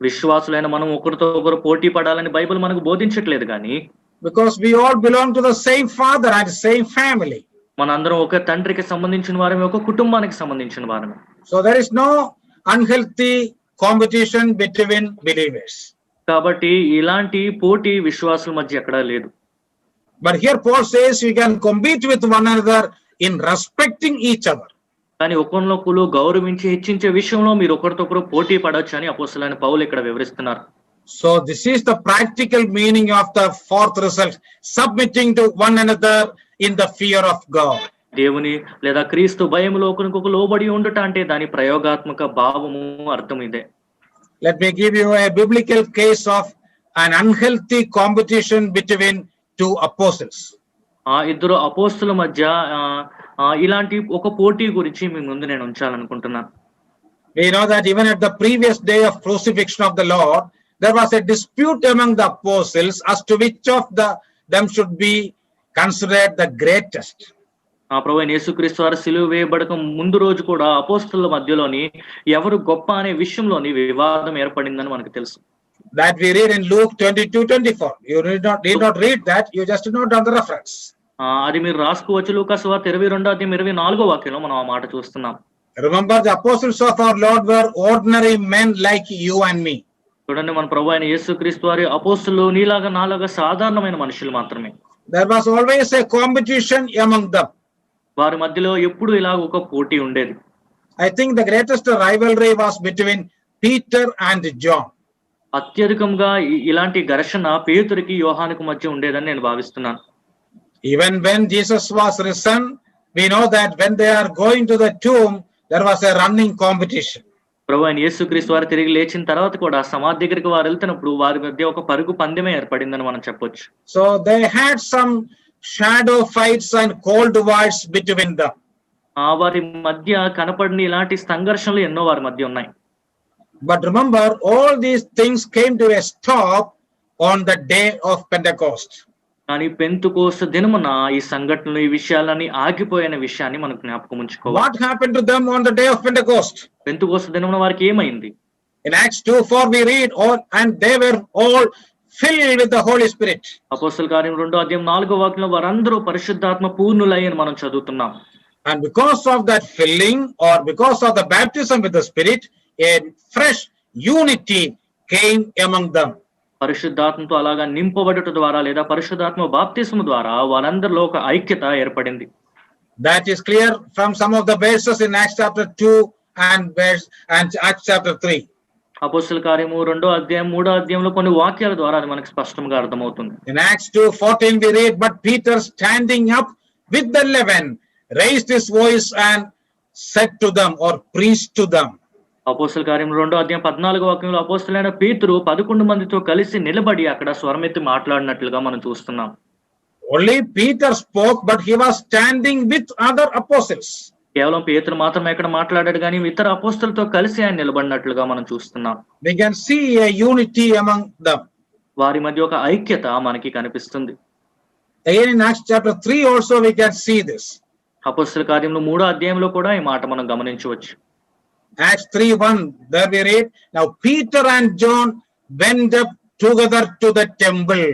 విశ్వాసులైన మనం ఒకరితో ఒకరు పోటీ పడాలని బైబిల్ మనకు బోధించట్లేదు కానీ, because we all belong to the same father and same family. మనందరం ఒక తండ్రికి సంబంధించిన వారమే, ఒక కుటుంబానికి సంబంధించిన వారమే. So there is no unhealthy competition between believers. కాబట్టి ఇలాంటి పోటీ విశ్వాసుల మధ్య ఎక్కడా లేదు. But here Paul says we can compete with one another in respecting each other. కానీ ఒకరినొకరు గౌరవించి హెచ్చించే విషయంలో మీరు ఒకరితో ఒకరు పోటీ పడొచ్చు అని అపోస్తలుడైన పౌలు ఇక్కడ వివరిస్తున్నారు. So this is the practical meaning of the fourth result, submitting to one another in the fear of God. దేవుని లేదా క్రీస్తు భయములో ఒకరికొకరు లోబడి ఉండుట అంటే దాని ప్రయోగాత్మక భావము అర్థం ఇదే. Let me give you a biblical case of an unhealthy competition between two apostles. ఇద్దరు అపోస్తుల మధ్య ఇలాంటి ఒక పోటీ గురించి మీ ముందు నేను ఉంచాలనుకుంటున్నాను. We know that even at the previous day of crucifixion of the Lord, there was a dispute among the apostles as to which of them should be considered the greatest. ప్రభువైన యేసుక్రీస్తు వారు సిలువ వేయబడక ముందు రోజు కూడా అపోస్తలుల మధ్యలోని ఎవరు గొప్ప అనే విషయంలోని వివాదం ఏర్పడిందని మనకు తెలుసు. That we read in Luke 22:24. You need not read that, you just note down the reference. అది మీరు రాసుకోవచ్చు. లూకా సువార్త 22:24 వాక్యంలో మనం ఆ మాట చూస్తున్నాం. Remember, the apostles of our Lord were ordinary men like you and me. చూడండి, మన ప్రభువైన యేసుక్రీస్తు వారి అపోస్తలులు నీలాగా నాలాగా సాధారణమైన మనుషులు మాత్రమే. There was always a competition among them. వారి మధ్యలో ఎప్పుడు ఇలా ఒక పోటీ ఉండేది. I think the greatest rivalry was between Peter and John. అత్యధికంగా ఇలాంటి ఘర్షణ పేతురికి యోహానుకు మధ్య ఉండేదని నేను భావిస్తున్నాను. Even when Jesus was risen, we know that when they are going to the tomb, there was a running competition. ప్రభు అయిన యేసుక్రీస్తు వారు తిరిగి లేచిన తర్వాత కూడా సమాధి దగ్గరికి వారు వెళ్తున్నప్పుడు వారి మధ్య ఒక పరుగు పందెమే ఏర్పడిందని మనం చెప్పొచ్చు. So they had some shadow fights and cold wars between them. వారి మధ్య కనపడిన ఇలాంటి సంఘర్షణలు ఎన్నో వారి మధ్య ఉన్నాయి. But remember, all these things came to a stop on the day of Pentecost. కానీ పెంతుకోస్తు దినమున ఈ సంఘటనలు ఈ విషయాలని ఆగిపోయిన విషయాన్ని మనం జ్ఞాపకం ఉంచుకోవాలి. What happened to them on the day of Pentecost? పెంతుకోస్తు దినమున వారికి ఏమైంది? In Acts 2:4 we read, all and they were all filled with the Holy Spirit. అపోస్తల కార్యం 2:4 వారందరూ పరిశుద్ధాత్మ పూర్ణులై అని మనం చదువుతున్నాం. And because of that filling, or because of the baptism with the Spirit, a fresh unity came among them. పరిశుద్ధాత్మతో అలాగా నింపబడుట ద్వారా లేదా పరిశుద్ధాత్మ బాప్తిస్మ ద్వారా వారందరిలో ఒక ఐక్యత ఏర్పడింది. That is clear from some of the verses in Acts chapter 2 and Acts chapter 3. అపోస్తల కార్యము 2:3 కొన్ని వాక్యాల ద్వారా అది మనకు స్పష్టంగా అర్థమవుతుంది. In Acts 2:14 we read, but Peter standing up with the 11 raised his voice and said to them, or preached to them. అపోస్తల కార్యం 2:14 అపోస్తలైన పేతురు 11 మందితో కలిసి నిలబడి అక్కడ స్వరమెత్తి మాట్లాడినట్లుగా మనం చూస్తున్నాం. Only Peter spoke, but he was standing with other apostles. కేవలం పేతురు మాత్రమే ఇక్కడ మాట్లాడాడు కానీ ఇతర అపోస్తలతో కలిసి ఆయన నిలబడినట్లుగా మనం చూస్తున్నాం. We can see a unity among them. వారి మధ్య ఒక ఐక్యత మనకి కనిపిస్తుంది. Again in Acts chapter 3 also we can see this. అపోస్తల కార్యంలో 3వ కూడా ఈ మాట మనం గమనించవచ్చు. Acts 3:1, there we read, now Peter and John went up together to the temple.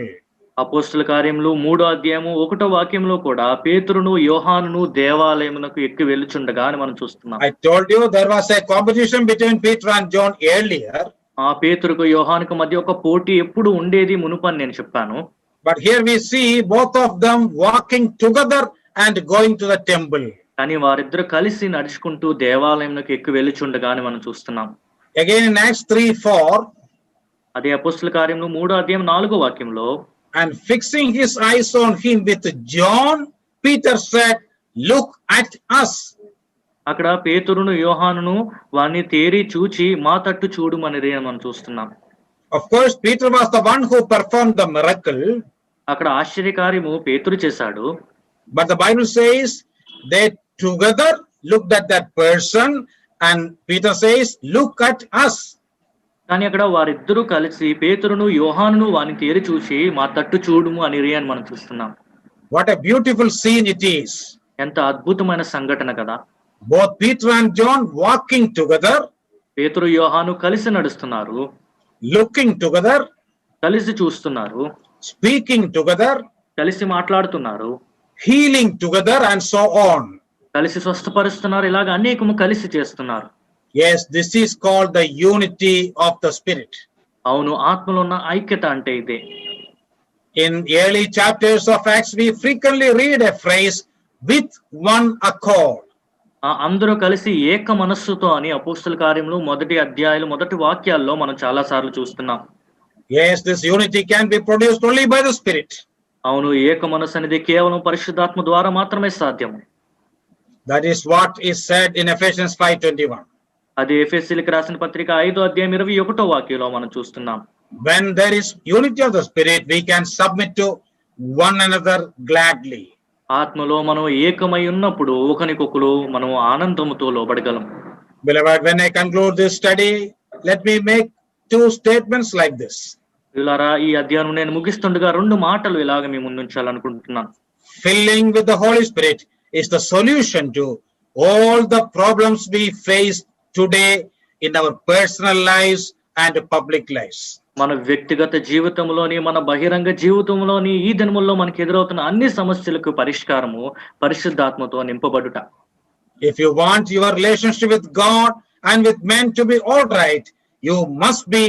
అపోస్తల కార్యములు 3:1 కూడా పేతురును యోహానును దేవాలయమునకు ఎక్కి వెళ్ళుచుండగా అని మనం చూస్తున్నాం. I told you there was a competition between Peter and John earlier. పేతురుకు యోహానుకు మధ్య ఒక పోటీ ఎప్పుడు ఉండేది మునుపని నేను చెప్పాను. But here we see both of them walking together and going to the temple. కానీ వారిద్దరు కలిసి నడుచుకుంటూ దేవాలయంలోకి ఎక్కి వెళ్ళుచుండగా అని మనం చూస్తున్నాం. Again in Acts 3:4, అదే అపోస్తల కార్యములు 3:4 and fixing his eyes on him with John, Peter said, look at us. అక్కడ పేతురును యోహానును వారిని తేరి చూచి మా తట్టు చూడుమని మనం చూస్తున్నాం. Of course, Peter was the one who performed the miracle. అక్కడ ఆశ్చర్యకార్యము పేతురు చేశాడు. But the Bible says they together looked at that person, and Peter says, look at us. కానీ అక్కడ వారిద్దరూ కలిసి పేతురును యోహానును వారిని తేరి చూసి మా తట్టు చూడుము అని మనం చూస్తున్నాం. What a beautiful scene it is. ఎంత అద్భుతమైన సంఘటన కదా. Both Peter and John walking together, పేతురు యోహాను కలిసి నడుస్తున్నారు, looking together, కలిసి చూస్తున్నారు, speaking together, కలిసి మాట్లాడుతున్నారు, healing together, and so on. కలిసి స్వస్థపరుస్తున్నారు, ఇలాగ అనేకము కలిసి చేస్తున్నారు. Yes, this is called the unity of the Spirit. అవును, ఆత్మలో ఉన్న ఐక్యత అంటే ఇదే. In early chapters of Acts, we frequently read a phrase, with one accord. అందరూ కలిసి ఏక మనస్సుతో అని అపోస్తల కార్యములు 1 వాక్యాల్లో మనం చాలా సార్లు చూస్తున్నాం. Yes, this unity can be produced only by the Spirit. అవును, ఏక మనస్సు అనేది కేవలం పరిశుద్ధాత్మ ద్వారా మాత్రమే సాధ్యము. That is what is said in Ephesians 5:21. అది ఎఫెసీయులకు రాసిన పత్రిక 5:21 మనం చూస్తున్నాం. When there is unity of the Spirit, we can submit to one another gladly. ఆత్మలో మనం ఏకమై ఉన్నప్పుడు ఒకరికొకరు మనం ఆనందముతో లోబడగలం. Beloved, when I conclude this study, let me make 2 statements like this. ఇలారా ఈ అధ్యాయం నేను ముగిస్తుండగా 2 మాటలు ఇలాగ మీ ముందు ఉంచాలనుకుంటున్నాను. Filling with the Holy Spirit is the solution to all the problems we face today in our personal lives and public lives. మన వ్యక్తిగత జీవితంలోని మన బహిరంగ జీవితంలోని ఈ దినముల్లో మనకు ఎదురవుతున్న అన్ని సమస్యలకు పరిష్కారము పరిశుద్ధాత్మతో నింపబడుట. If you want your relationship with God and with men to be all right, you must be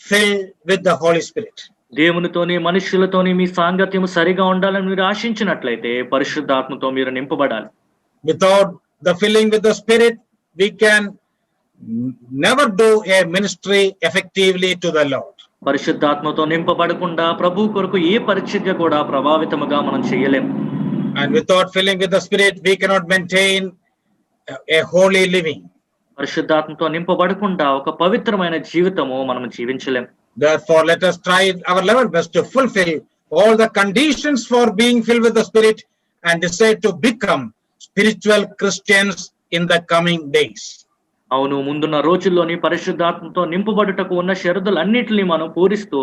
filled with the Holy Spirit. దేవునితోని మనుషులతోని మీ సాంగత్యం సరిగా ఉండాలని మీరు ఆశించినట్లయితే పరిశుద్ధాత్మతో మీరు నింపబడాలి. Without the filling with the Spirit, we can never do a ministry effectively to the Lord. పరిశుద్ధాత్మతో నింపబడకుండా ప్రభు కొరకు ఏ పరిచర్య కూడా ప్రభావితముగా మనం చేయలేం. And without filling with the Spirit, we cannot maintain a holy living. పరిశుద్ధాత్మతో నింపబడకుండా ఒక పవిత్రమైన జీవితము మనం జీవించలేం. Therefore, let us try our level best to fulfill all the conditions for being filled with the Spirit and decide to become spiritual Christians in the coming days. అవును, ముందున్న రోజుల్లోని పరిశుద్ధాత్మతో నింపబడుటకు ఉన్న షరతులన్నిటిని మనం పూరిస్తూ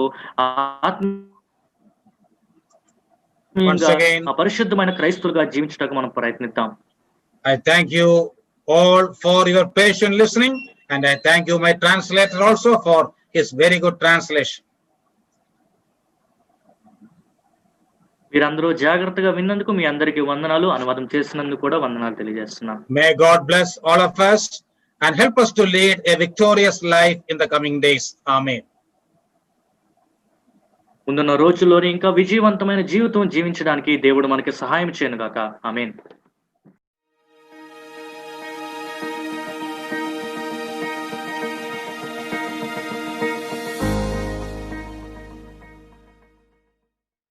Once again, పరిశుద్ధమైన క్రైస్తవులుగా జీవించడానికి మనం ప్రయత్నిద్దాం. I thank you all for your patient listening, and I thank you my translator also for his very good translation. మీరందరూ జాగ్రత్తగా విన్నందుకు మీ అందరికీ వందనాలు, అనువాదం చేసినందుకు కూడా వందనాలు తెలియజేస్తున్నాను. May God bless all of us and help us to lead a victorious life in the coming days. Amen. ముందున్న రోజుల్లోని ఇంకా విజయవంతమైన జీవితం జీవించడానికి దేవుడు మనకి సహాయం చేయను గాక. ఆమేన్.